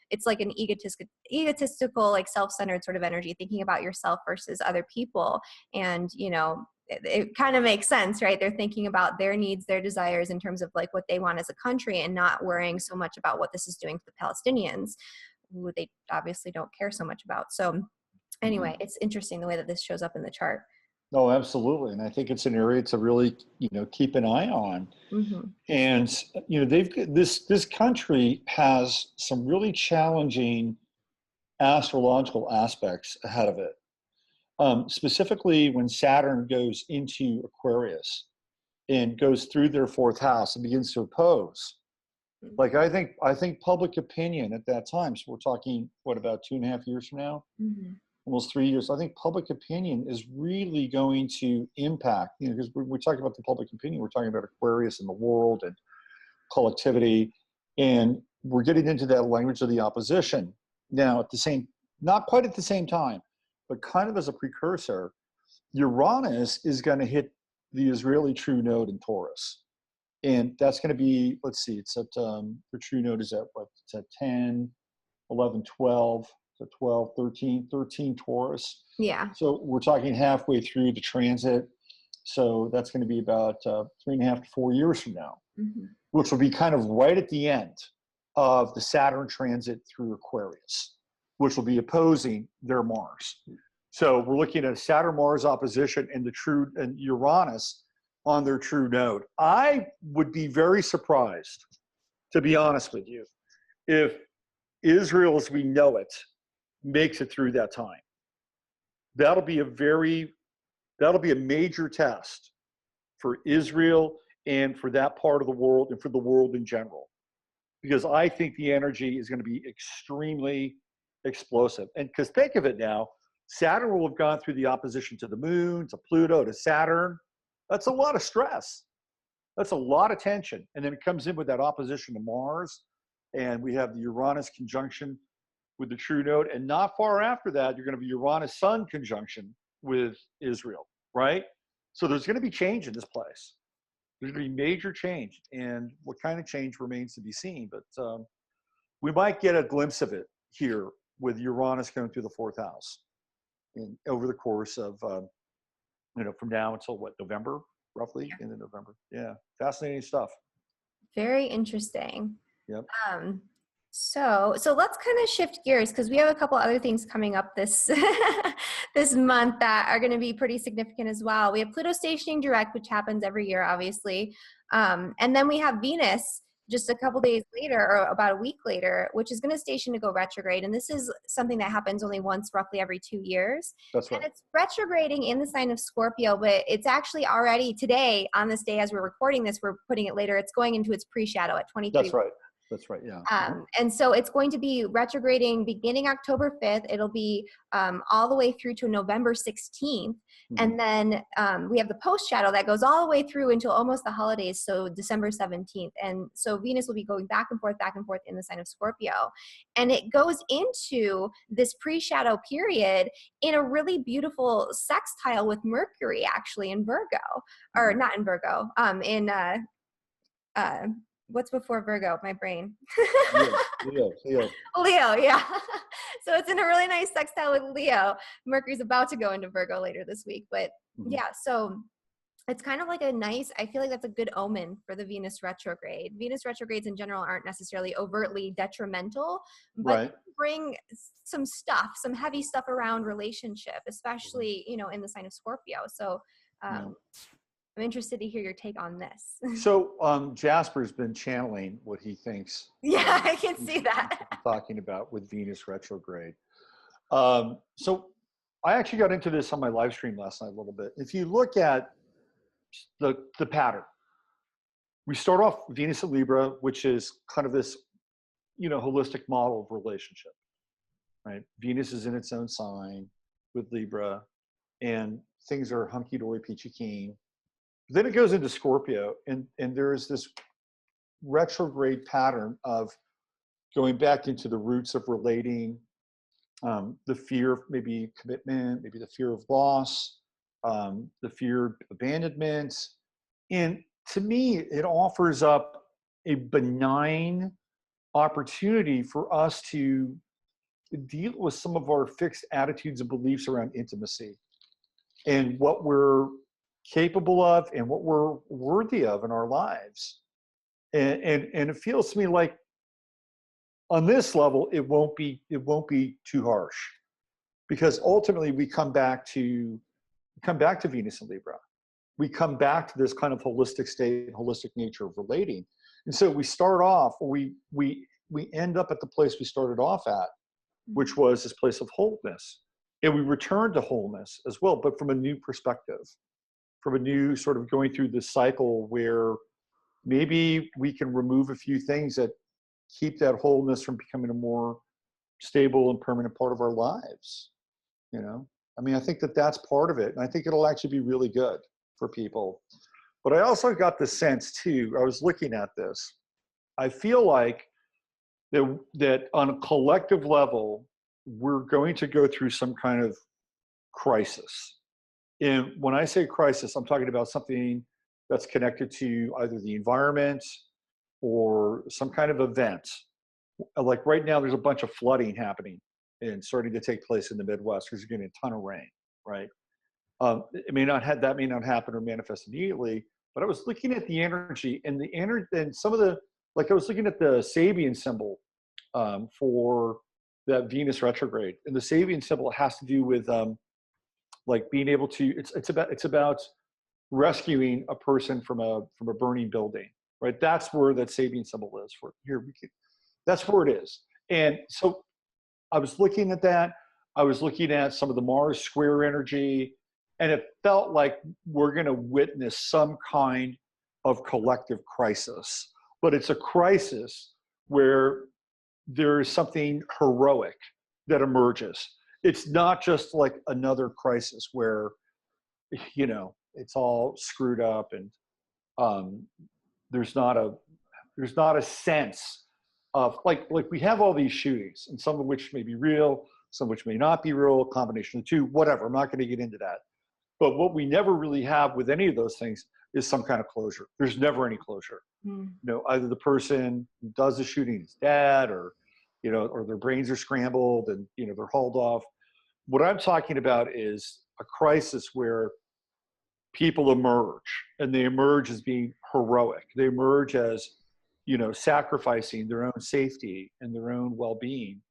it's like an egotistical, like self-centered sort of energy, thinking about yourself versus other people. And, you know, it kind of makes sense, right? They're thinking about their needs, their desires in terms of like what they want as a country, and not worrying so much about what this is doing to the Palestinians, who they obviously don't care so much about. So Hmm. anyway, it's interesting the way that this shows up in the chart. No, absolutely. And I think it's an area to really, keep an eye on. Hmm. And, this country has some really challenging astrological aspects ahead of it. Specifically when Saturn goes into Aquarius and goes through their 4th house and begins to oppose. Like I think public opinion at that time, so we're talking what, about 2.5 years from now, Hmm. almost 3 years. I think public opinion is really going to impact, because we're talking about the public opinion, we're talking about Aquarius and the world and collectivity, and we're getting into that language of the opposition now. At the same, not quite at the same time, but kind of as a precursor, Uranus is going to hit the Israeli true node in Taurus. And that's going to be, let's see, it's at, the true node is at what? It's at 10, 11, 12, so 12, 13 Taurus. Yeah. So we're talking halfway through the transit. So that's going to be about 3.5 to 4 years from now, Hmm. which will be kind of right at the end of the Saturn transit through Aquarius, which will be opposing their Mars. So we're looking at a Saturn-Mars opposition and and Uranus on their true node. I would be very surprised, to be honest with you, if Israel as we know it makes it through that time. That'll be a very that'll be a major test for Israel and for that part of the world and for the world in general. Because I think the energy is going to be extremely explosive. And because think of it now, Saturn will have gone through the opposition to the moon, to Pluto, to Saturn. That's a lot of stress. That's a lot of tension. And then it comes in with that opposition to Mars. And we have the Uranus conjunction with the true node. And not far after that, you're going to be Uranus Sun conjunction with Israel, right? So there's going to be change in this place. There's going to be major change. And what kind of change remains to be seen. But we might get a glimpse of it here with Uranus going through the 4th house in, over the course of, from now until what, November, roughly, into November. Yeah, fascinating stuff. Very interesting. Yep. Um, so let's kind of shift gears, because we have a couple other things coming up this this month that are going to be pretty significant as well. We have Pluto stationing direct, which happens every year, obviously, and then we have Venus just a couple days later, or about a week later, which is going to station to go retrograde. And this is something that happens only once, roughly every 2 years. That's And right. it's retrograding in the sign of Scorpio, but it's actually already today, on this day as we're recording this, we're putting it later, it's going into its pre-shadow at 23. That's right. That's right. Yeah. And so it's going to be retrograding beginning October 5th. It'll be all the way through to November 16th. And then we have the post shadow that goes all the way through until almost the holidays, so December 17th. And so Venus will be going back and forth in the sign of Scorpio. And it goes into this pre-shadow period in a really beautiful sextile with Mercury, actually, in Virgo. Or not in Virgo, what's before Virgo? My brain. Leo. Leo, yeah. So it's in a really nice sextile with Leo. Mercury's about to go into Virgo later this week. But yeah, so it's kind of like a nice, I feel like that's a good omen for the Venus retrograde. Venus retrogrades in general aren't necessarily overtly detrimental, but bring some stuff, some heavy stuff around relationship, especially, you know, in the sign of Scorpio. So I'm interested to hear your take on this. So Jasper's been channeling what he thinks. Yeah, I can see that. Talking about with Venus retrograde. So I actually got into this on my live stream last night a little bit. If you look at the pattern, we start off Venus in Libra, which is kind of this, you know, holistic model of relationship, right? Venus is in its own sign with Libra, and things are hunky-dory, peachy keen. Then it goes into Scorpio, and there is this retrograde pattern of going back into the roots of relating, the fear of maybe commitment, maybe the fear of loss, the fear of abandonment. And to me, it offers up a benign opportunity for us to deal with some of our fixed attitudes and beliefs around intimacy and what we're capable of and what we're worthy of in our lives. And it feels to me like on this level, it won't be too harsh, because ultimately we come back to Venus and Libra. We come back to this kind of holistic state and holistic nature of relating. And so we start off, we end up at the place we started off at, which was this place of wholeness. And we return to wholeness as well, but from a new perspective, from a new sort of going through this cycle where maybe we can remove a few things that keep that wholeness from becoming a more stable and permanent part of our lives. You know, I mean, I think that that's part of it. And I think it'll actually be really good for people. But I also got the sense too, I was looking at this, I feel like that on a collective level, we're going to go through some kind of crisis. And when I say crisis, I'm talking about something that's connected to either the environment or some kind of event. Like right now, there's a bunch of flooding happening and starting to take place in the Midwest because you're getting a ton of rain, right? It may not happen or manifest immediately, but I was looking at the energy and some of the, like I was looking at the Sabian symbol for that Venus retrograde, and the Sabian symbol has to do with like being able to, it's about rescuing a person from a burning building, right? That's where that Sabian symbol is for here. That's where it is. And so I was looking at that. I was looking at some of the Mars square energy, and it felt like we're going to witness some kind of collective crisis, but it's a crisis where there is something heroic that emerges. It's not just like another crisis where, you know, it's all screwed up and there's not a sense of like we have all these shootings, and some of which may be real, some of which may not be real, a combination of the two, whatever. I'm not going to get into that. But what we never really have with any of those things is some kind of closure. There's never any closure. You know, either the person who does the shooting is dead, or, you know, or their brains are scrambled and, you know, they're hauled off. What I'm talking about is a crisis where people emerge, and they emerge as being heroic. They emerge as, you know, sacrificing their own safety and their own well-being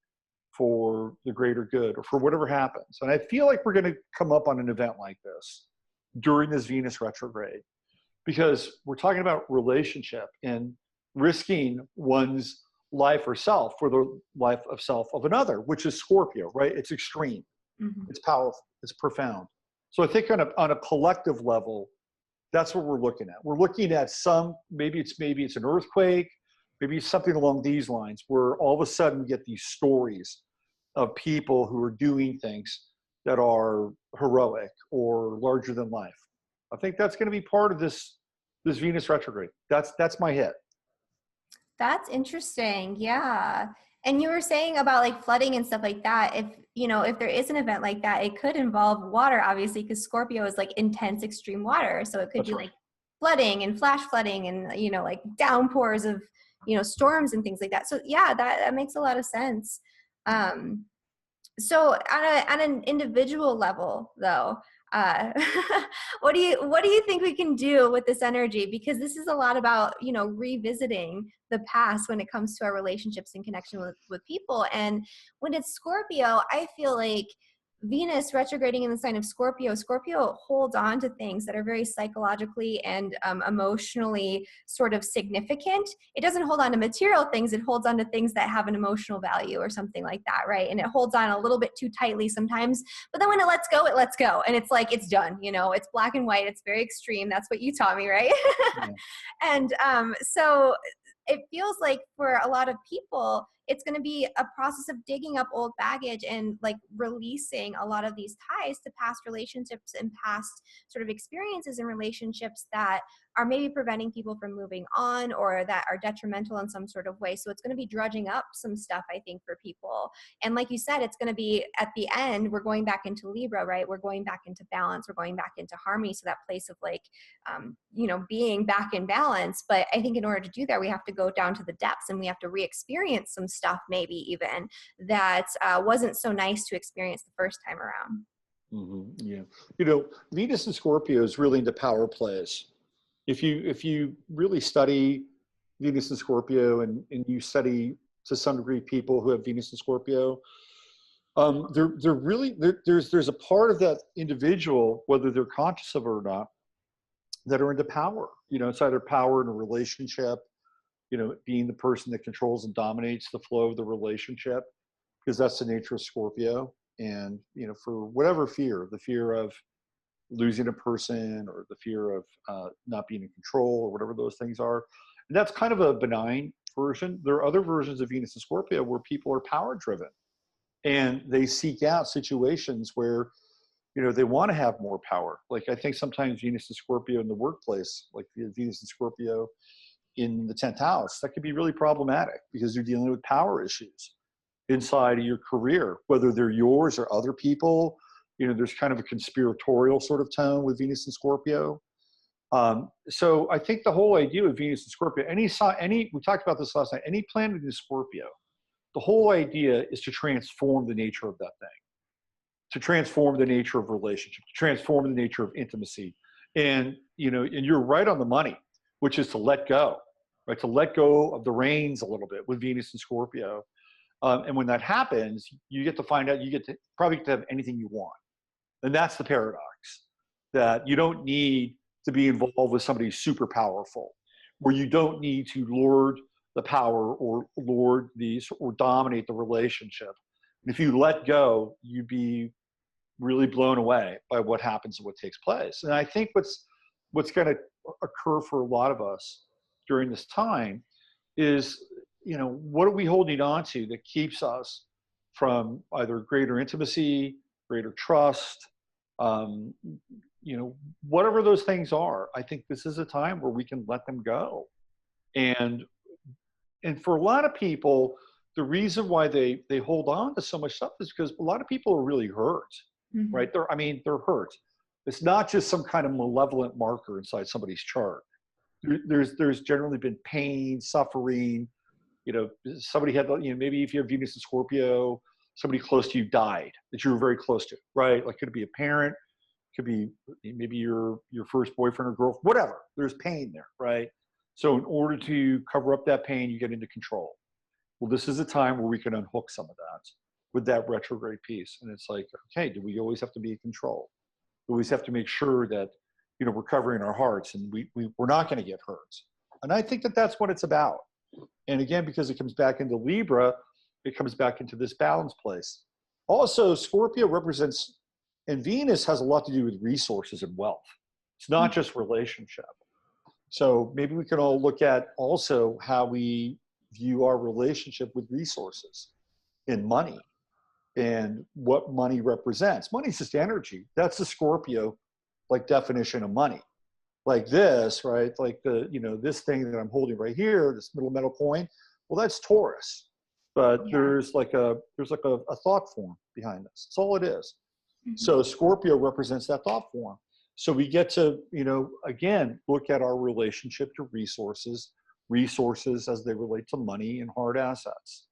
for the greater good or for whatever happens. And I feel like we're going to come up on an event like this during this Venus retrograde, because we're talking about relationship and risking one's life or self for the life of self of another, which is Scorpio, right? It's extreme. It's powerful. It's profound. So I think on a collective level, that's what we're looking at. We're looking at maybe it's an earthquake, maybe something along these lines, where all of a sudden we get these stories of people who are doing things that are heroic or larger than life. I think that's going to be part of this Venus retrograde. That's my hit. That's interesting. Yeah. And you were saying about like flooding and stuff like that. If, you know, if there is an event like that, it could involve water, obviously, because Scorpio is like intense, extreme water. So it could That's be right. like flooding and flash flooding and, you know, like downpours of, you know, storms and things like that. So yeah, that makes a lot of sense. So on an individual level though, uh, what do you think we can do with this energy? Because this is a lot about, you know, revisiting the past when it comes to our relationships and connection with people. And when it's Scorpio, I feel like Venus retrograding in the sign of Scorpio, Scorpio holds on to things that are very psychologically and emotionally sort of significant. It doesn't hold on to material things. It holds on to things that have an emotional value or something like that, right? And it holds on a little bit too tightly sometimes. But then when it lets go, it lets go. And it's like, it's done. You know, it's black and white. It's very extreme. That's what you taught me, right? Yeah. And so it feels like for a lot of people, it's going to be a process of digging up old baggage and like releasing a lot of these ties to past relationships and past sort of experiences in relationships that are maybe preventing people from moving on or that are detrimental in some sort of way. So it's going to be drudging up some stuff, I think, for people. And like you said, it's going to be at the end, we're going back into Libra, right? We're going back into balance. We're going back into harmony. So that place of like, you know, being back in balance. But I think in order to do that, we have to go down to the depths and we have to re-experience some stuff, maybe even that wasn't so nice to experience the first time around. Mm-hmm. Yeah. You know, Venus and Scorpio is really into power plays. If you really study Venus and Scorpio and you study to some degree people who have Venus and Scorpio, they're really, there's a part of that individual, whether they're conscious of it or not, that are into power. You know, it's either power in a relationship, you know, being the person that controls and dominates the flow of the relationship, because that's the nature of Scorpio. And, you know, for whatever fear, the fear of losing a person or the fear of not being in control or whatever those things are. And that's kind of a benign version. There are other versions of Venus and Scorpio where people are power driven and they seek out situations where, you know, they want to have more power. Like I think sometimes Venus and Scorpio in the workplace, like Venus and Scorpio in the 10th house, that could be really problematic because you're dealing with power issues inside of your career, whether they're yours or other people. You know, there's kind of a conspiratorial sort of tone with Venus and Scorpio. So I think the whole idea of Venus and Scorpio, we talked about this last night, any planet in Scorpio, the whole idea is to transform the nature of that thing, to transform the nature of relationship, to transform the nature of intimacy. And, you know, and you're right on the money, which is to let go, right? To let go of the reins a little bit with Venus and Scorpio. And when that happens, you get to find out, you get to probably get to have anything you want. And that's the paradox, that you don't need to be involved with somebody super powerful, where you don't need to lord the power or lord these or dominate the relationship. And if you let go, you'd be really blown away by what happens and what takes place. And I think what's going to occur for a lot of us during this time is, you know, what are we holding on to that keeps us from either greater intimacy, greater trust, you know, whatever those things are. I think this is a time where we can let them go. And for a lot of people, the reason why they hold on to so much stuff is because a lot of people are really hurt, Mm-hmm. right? They're hurt. It's not just some kind of malevolent marker inside somebody's chart. There's generally been pain, suffering. You know, somebody had, you know, maybe if you have Venus and Scorpio, somebody close to you died that you were very close to, right? Like, could it be a parent? Could be maybe your first boyfriend or girlfriend, whatever. There's pain there, right? So in order to cover up that pain, you get into control. Well, this is a time where we can unhook some of that with that retrograde piece. And it's like, okay, do we always have to be in control? We always have to make sure that, you know, we're covering our hearts and we're not going to get hurt. And I think that that's what it's about. And again, because it comes back into Libra, it comes back into this balance place. Also, Scorpio represents, and Venus has a lot to do with resources and wealth. It's not just relationship. So maybe we can all look at also how we view our relationship with resources and money and what money represents. Money is just energy. That's the Scorpio like definition of money. Like this, right? Like the, you know, this thing that I'm holding right here, this little metal coin, well, that's Taurus. But there's like a thought form behind this. That's all it is. Mm-hmm. So Scorpio represents that thought form. So we get to, you know, again, look at our relationship to resources as they relate to money and hard assets.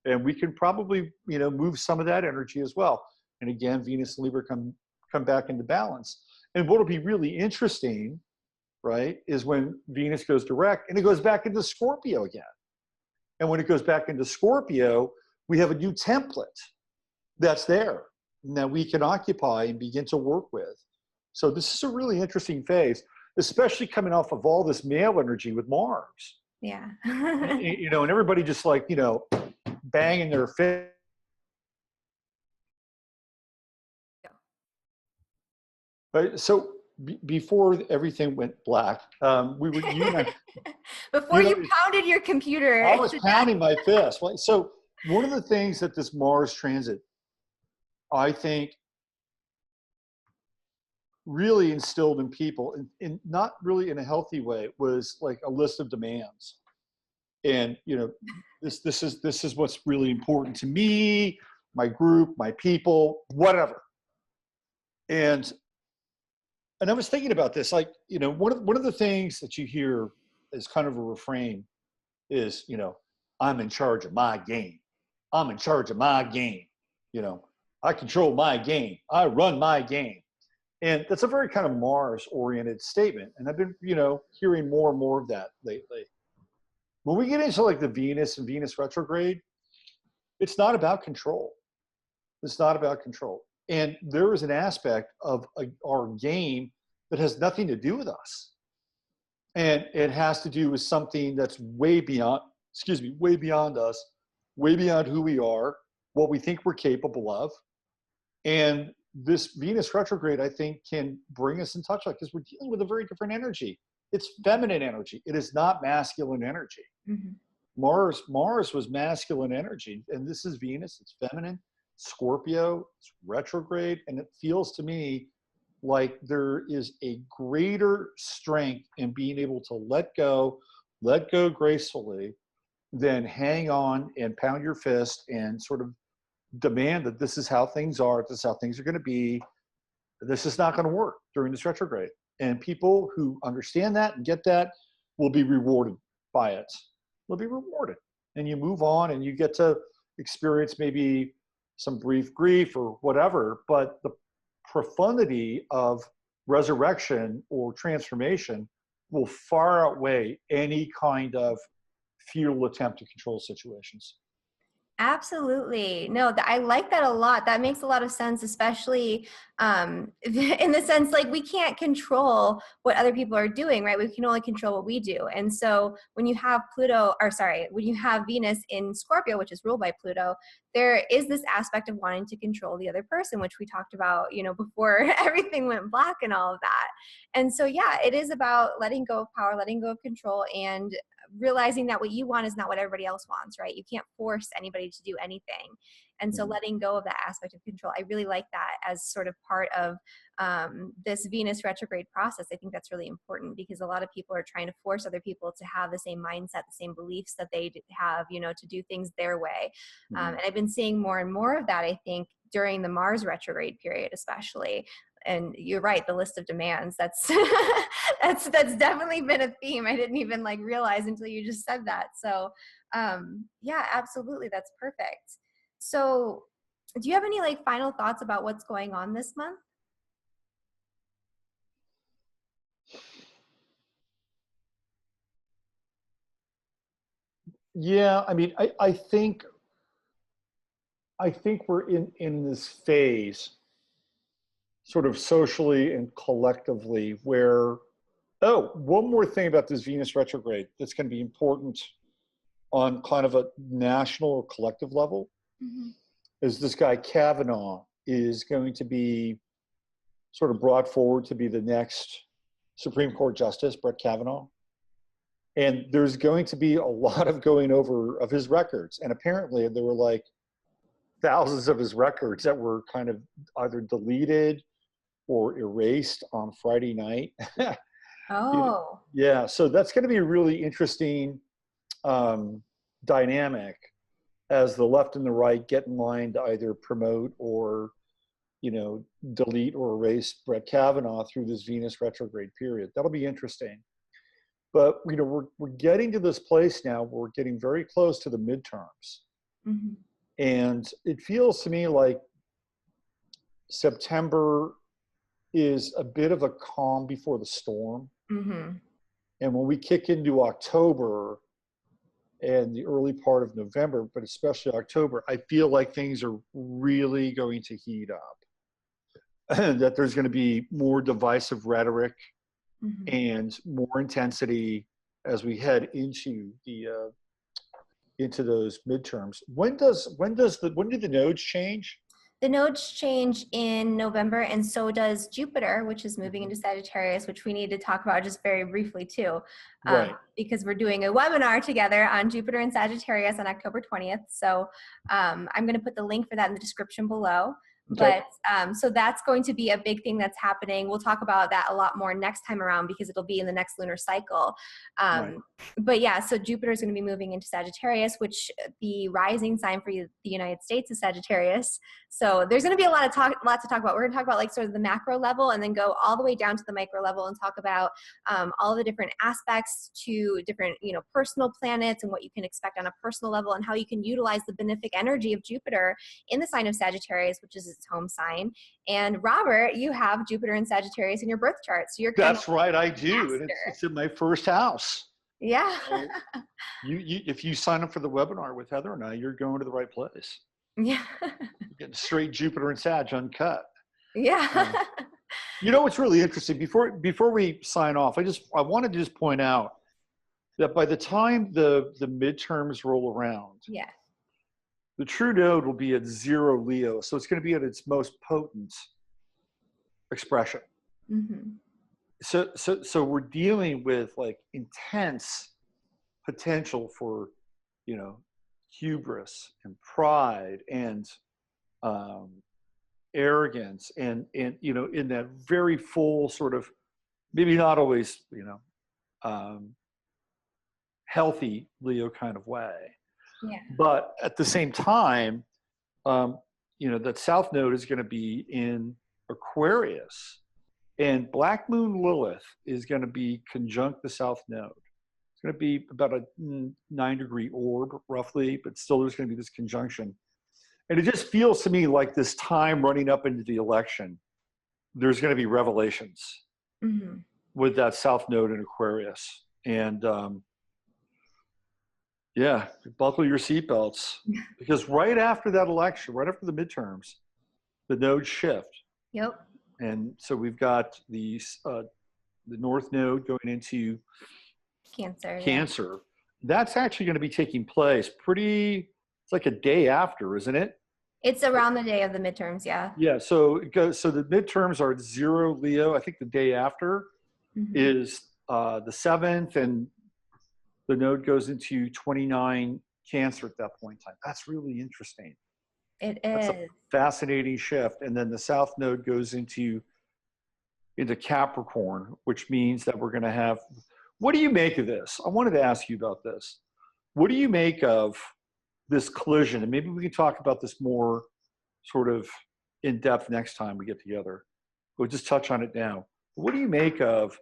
And we can probably, you know, move some of that energy as well. And again, Venus and Libra come back into balance. And what'll be really interesting, right, is when Venus goes direct and it goes back into Scorpio again. And when it goes back into Scorpio, we have a new template that's there that we can occupy and begin to work with. So this is a really interesting phase, especially coming off of all this male energy with Mars. Yeah. You know, and everybody just like, you know, banging their fist. Right. So before everything went black, we were, you and I, before you pounded your computer. I was pounding my fist. So one of the things that this Mars transit, I think, really instilled in people, in not really in a healthy way, was like a list of demands. And, you know, this is what's really important to me, my group, my people, whatever. And I was thinking about this, like, you know, one of the things that you hear as kind of a refrain is, you know, I'm in charge of my game. I'm in charge of my game. You know, I control my game. I run my game. And that's a very kind of Mars-oriented statement. And I've been, you know, hearing more and more of that lately. When we get into like the Venus and Venus retrograde, it's not about control. It's not about control. And there is an aspect of our game that has nothing to do with us. And it has to do with something that's way beyond us, way beyond who we are, what we think we're capable of. And this Venus retrograde, I think, can bring us in touch, like, because we're dealing with a very different energy. It's feminine energy. It is not masculine energy. Mm-hmm. Mars was masculine energy, and this is Venus. It's feminine. Scorpio, it's retrograde, and it feels to me like there is a greater strength in being able to let go gracefully, than hang on and pound your fist and sort of demand that this is how things are, this is how things are going to be. This is not going to work during this retrograde. And people who understand that and get that will be rewarded by it. Will be rewarded. And you move on and you get to experience maybe some brief grief or whatever, but the profundity of resurrection or transformation will far outweigh any kind of futile attempt to control situations. Absolutely. No, I like that a lot. That makes a lot of sense, especially in the sense, like, we can't control what other people are doing, right? We can only control what we do. And so when you have when you have Venus in Scorpio, which is ruled by Pluto, there is this aspect of wanting to control the other person, which we talked about, you know, before everything went black and all of that. And so, yeah, it is about letting go of power, letting go of control, and realizing that what you want is not what everybody else wants, right? You can't force anybody to do anything. And so letting go of that aspect of control, I really like that as sort of part of this Venus retrograde process. I think that's really important because a lot of people are trying to force other people to have the same mindset, the same beliefs that they have, you know, to do things their way. And I've been seeing more and more of that, I think, during the Mars retrograde period, especially. And you're right, the list of demands, that's that's definitely been a theme. I didn't even like realize until you just said that. So yeah, absolutely, that's perfect. So do you have any like final thoughts about what's going on this month? Yeah, I mean, I think we're in this phase, sort of socially and collectively, where, one more thing about this Venus retrograde that's going to be important on kind of a national or collective level, is this guy Kavanaugh is going to be sort of brought forward to be the next Supreme Court Justice, Brett Kavanaugh. And there's going to be a lot of going over of his records. And apparently there were like thousands of his records that were kind of either deleted or erased on Friday night. Oh. Yeah, so that's going to be a really interesting dynamic as the left and the right get in line to either promote or, delete or erase Brett Kavanaugh through this Venus retrograde period. That'll be interesting. But we're getting to this place now. We're getting very close to the midterms, Mm-hmm. and it feels to me like September is a bit of a calm before the storm. Mm-hmm. And when we kick into October and the early part of November, but especially October, I feel like things are really going to heat up. That there's going to be more divisive rhetoric Mm-hmm. and more intensity as we head into those midterms. When do the nodes change? The nodes change in November, and so does Jupiter, which is moving into Sagittarius, which we need to talk about just very briefly too, Right. because we're doing a webinar together on Jupiter and Sagittarius on October 20th. So I'm going to put the link for that in the description below. Okay. But so that's going to be a big thing that's happening. We'll talk about that a lot more next time around because it'll be in the next lunar cycle. Right. But yeah, so Jupiter is going to be moving into Sagittarius, which the rising sign for the United States is Sagittarius. So there's going to be a lot to talk about. We're going to talk about like sort of the macro level and then go all the way down to the micro level and talk about all the different aspects to different, personal planets and what you can expect on a personal level and how you can utilize the benefic energy of Jupiter in the sign of Sagittarius, which is its home sign. And Robert, you have Jupiter and Sagittarius in your birth chart. So you're That's right, I do. And it's in my first house. Yeah. So if you sign up for the webinar with Heather and I, you're going to the right place. Yeah. You're getting straight Jupiter and Sag uncut. Yeah. What's really interesting, before we sign off, I wanted to just point out that by the time the midterms roll around, Yeah. the true node will be at 0 Leo. So it's going to be at its most potent expression. Mm-hmm. So we're dealing with like intense potential for, hubris and pride and arrogance and in that very full sort of, maybe not always, healthy Leo kind of way. Yeah. But at the same time, that South Node is going to be in Aquarius, and Black Moon Lilith is going to be conjunct the South Node. It's going to be about a 9-degree orb, roughly, but still there's going to be this conjunction. And it just feels to me like this time running up into the election, there's going to be revelations Mm-hmm. with that South Node in Aquarius. And yeah, buckle your seatbelts, because right after that election, right after the midterms, the nodes shift. Yep. And so we've got the North Node going into Cancer. Cancer. Yeah. That's actually going to be taking place it's like a day after, isn't it? It's around the day of the midterms. Yeah. Yeah. So the midterms are at 0 Leo. I think the day after Mm-hmm. is the 7th, and the node goes into 29 Cancer at that point in time. That's really interesting. That's a fascinating shift. And then the South Node goes into Capricorn, which means that we're going to have, what do you make of this? I wanted to ask you about this. What do you make of this collision? And maybe we can talk about this more sort of in depth next time we get together. We'll just touch on it now. What do you make of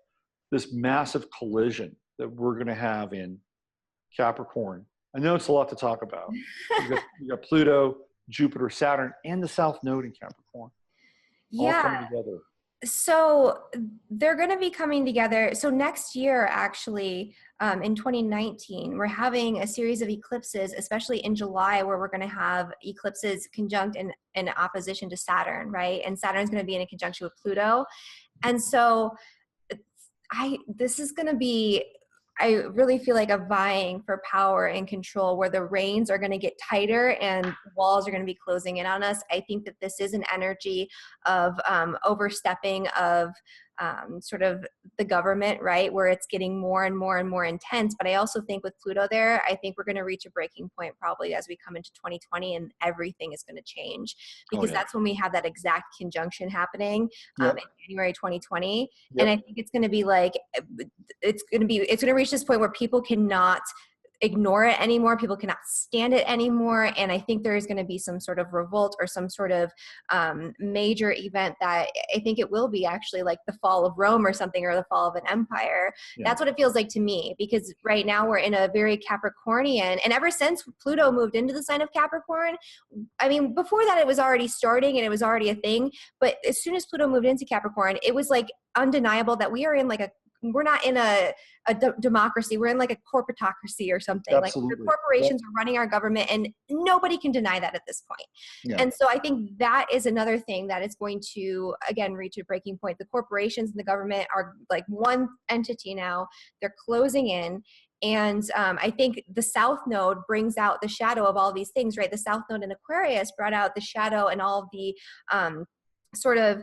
this massive collision that we're going to have in Capricorn? I know it's a lot to talk about. You got Pluto, Jupiter, Saturn, and the South Node in Capricorn. All coming together. So they're going to be coming together. So next year, actually, in 2019, we're having a series of eclipses, especially in July, where we're going to have eclipses conjunct in opposition to Saturn, right? And Saturn's going to be in a conjunction with Pluto. And so this is going to be, I really feel like, a vying for power and control, where the reins are going to get tighter and walls are going to be closing in on us. I think that this is an energy of overstepping, of sort of the government, right, where it's getting more and more and more intense. But I also think with Pluto there, I think we're going to reach a breaking point probably as we come into 2020, and everything is going to change, because that's when we have that exact conjunction happening in January 2020. And I think it's going to be like, it's going to reach this point where people cannot ignore it anymore. People cannot stand it anymore. And I think there is going to be some sort of revolt or some sort of major event that I think it will be actually like the fall of Rome or something, or the fall of an empire. That's what it feels like to me, because right now we're in a very Capricornian, and ever since Pluto moved into the sign of Capricorn, I mean, before that it was already starting and it was already a thing. But as soon as Pluto moved into Capricorn, it was like undeniable that we are in like we're not in a democracy. We're in like a corporatocracy or something. Absolutely. Like the corporations are running our government, and nobody can deny that at this point. And so I think that is another thing that is going to, again, reach a breaking point. The corporations and the government are like one entity now. They're closing in. And I think the South Node brings out the shadow of all these things, right? The South Node in Aquarius brought out the shadow and all of the sort of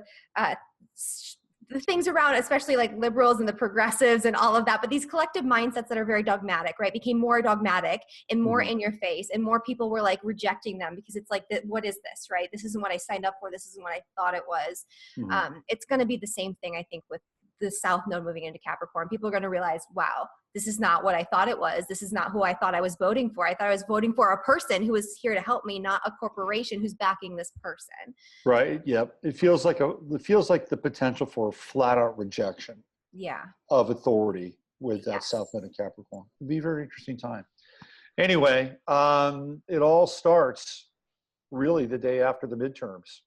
the things around, especially like liberals and the progressives and all of that, but these collective mindsets that are very dogmatic, right, became more dogmatic and more in your face, and more people were like rejecting them, because it's like, what is this, right? This isn't what I signed up for. This isn't what I thought it was. It's going to be the same thing, I think, with the South Node moving into Capricorn. People are going to realize, wow, this is not what I thought it was. This is not who I thought I was voting for. I thought I was voting for a person who is here to help me, not a corporation who's backing this person. Right. Yep. It feels like the potential for flat out rejection. Of authority with that South Node in Capricorn. It'd be a very interesting time. Anyway, it all starts really the day after the midterms.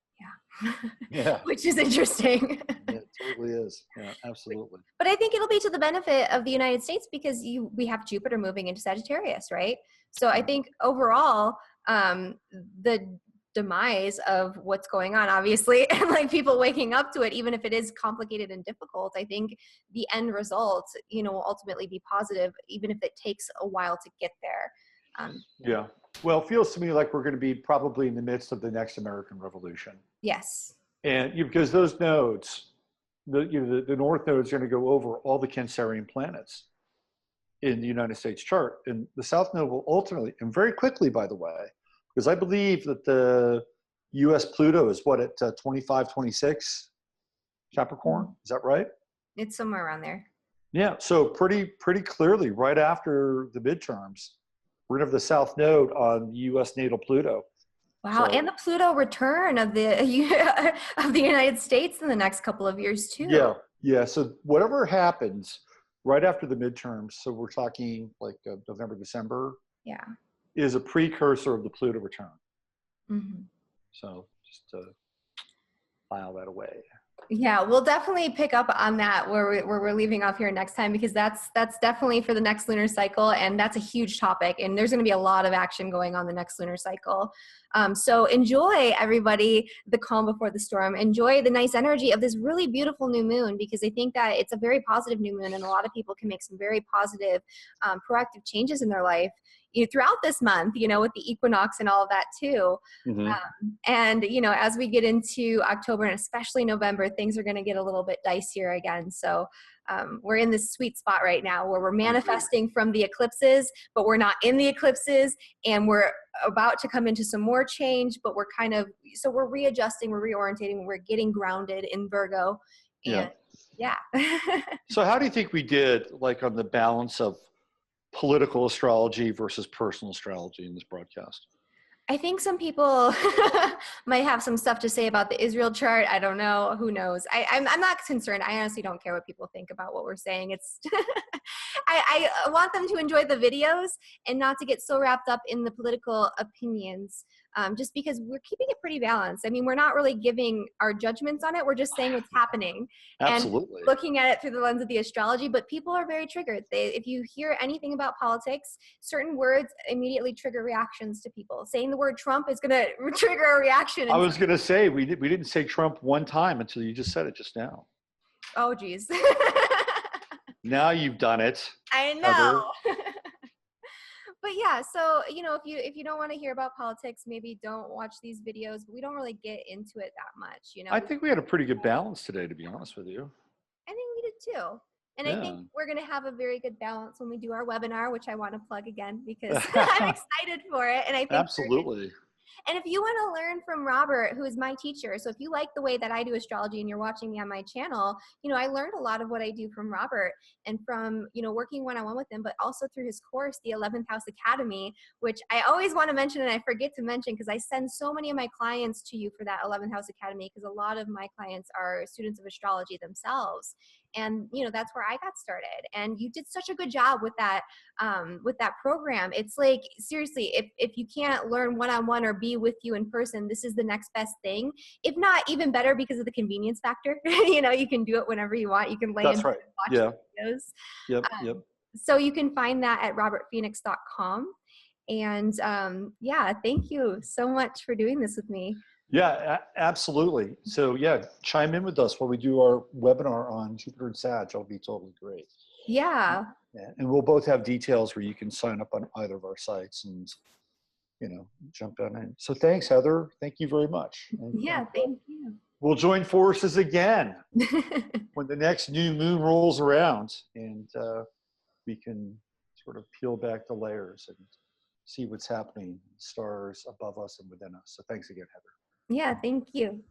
Which is interesting. It totally is. Yeah, absolutely. But I think it'll be to the benefit of the United States, because we have Jupiter moving into Sagittarius, right? So I think overall, the demise of what's going on, obviously, and like people waking up to it, even if it is complicated and difficult, I think the end result, will ultimately be positive, even if it takes a while to get there. Well, it feels to me like we're going to be probably in the midst of the next American Revolution. Yes. And because those nodes, the North Node is going to go over all the Cancerian planets in the United States chart. And the South Node will ultimately, and very quickly, by the way, because I believe that the US Pluto is what, at 25, 26 Capricorn? Is that right? It's somewhere around there. Yeah. So pretty clearly, right after the midterms, we're going to have the South Node on US natal Pluto. Wow. So, and the Pluto return of the United States in the next couple of years too. Yeah. So whatever happens right after the midterms, so we're talking like November, December, is a precursor of the Pluto return. So just to file that away. Yeah, we'll definitely pick up on that where we're leaving off here next time, because that's definitely for the next lunar cycle, and that's a huge topic, and there's going to be a lot of action going on the next lunar cycle. So enjoy, everybody, the calm before the storm. Enjoy the nice energy of this really beautiful new moon, because I think that it's a very positive new moon, and a lot of people can make some very positive, proactive changes in their life throughout this month, with the equinox and all of that too. And, as we get into October and especially November, things are going to get a little bit dicier again. So we're in this sweet spot right now where we're manifesting from the eclipses, but we're not in the eclipses, and we're about to come into some more change, but we're we're readjusting, we're reorientating, we're getting grounded in Virgo. And So how do you think we did, like, on the balance of political astrology versus personal astrology in this broadcast? I think some people might have some stuff to say about the Israel chart. I don't know. Who knows? I'm not concerned. I honestly don't care what people think about what we're saying. It's I want them to enjoy the videos and not to get so wrapped up in the political opinions, just because we're keeping it pretty balanced. I mean, we're not really giving our judgments on it. We're just saying what's happening. Absolutely. And looking at it through the lens of the astrology. But people are very triggered. If you hear anything about politics, certain words immediately trigger reactions to people. Saying the word Trump is going to trigger a reaction. I was going to say, we didn't say Trump one time until you just said it just now. Oh, geez. Now you've done it. I know. But yeah, so, if you don't want to hear about politics, maybe don't watch these videos. But we don't really get into it that much, I think we had a pretty good balance today, to be honest with you. did too. And I think Yeah. we're going to have a very good balance when we do our webinar, which I want to plug again because I'm excited for it. And I think Absolutely. and if you want to learn from Robert, who is my teacher, so if you like the way that I do astrology and you're watching me on my channel, I learned a lot of what I do from Robert and from, working one-on-one with him, but also through his course, the 11th House Academy, which I always want to mention and I forget to mention because I send so many of my clients to you for that 11th House Academy because a lot of my clients are students of astrology themselves. And, that's where I got started. And you did such a good job with that program. It's like, seriously, if you can't learn one-on-one or be with you in person, this is the next best thing. If not, even better because of the convenience factor. You can do it whenever you want. You can lay in That's bed right. and watch Yeah. the videos. Yep. Yep. So you can find that at robertphoenix.com. And yeah, thank you so much for doing this with me. Yeah, absolutely. So yeah, chime in with us while we do our webinar on Jupiter and Sag. It'll be totally great. Yeah. Yeah, and we'll both have details where you can sign up on either of our sites and, jump on in. So thanks, Heather. Thank you very much. Yeah, thank you. We'll join forces again when the next new moon rolls around, and we can sort of peel back the layers and see what's happening, stars above us and within us. So thanks again, Heather. Yeah, thank you.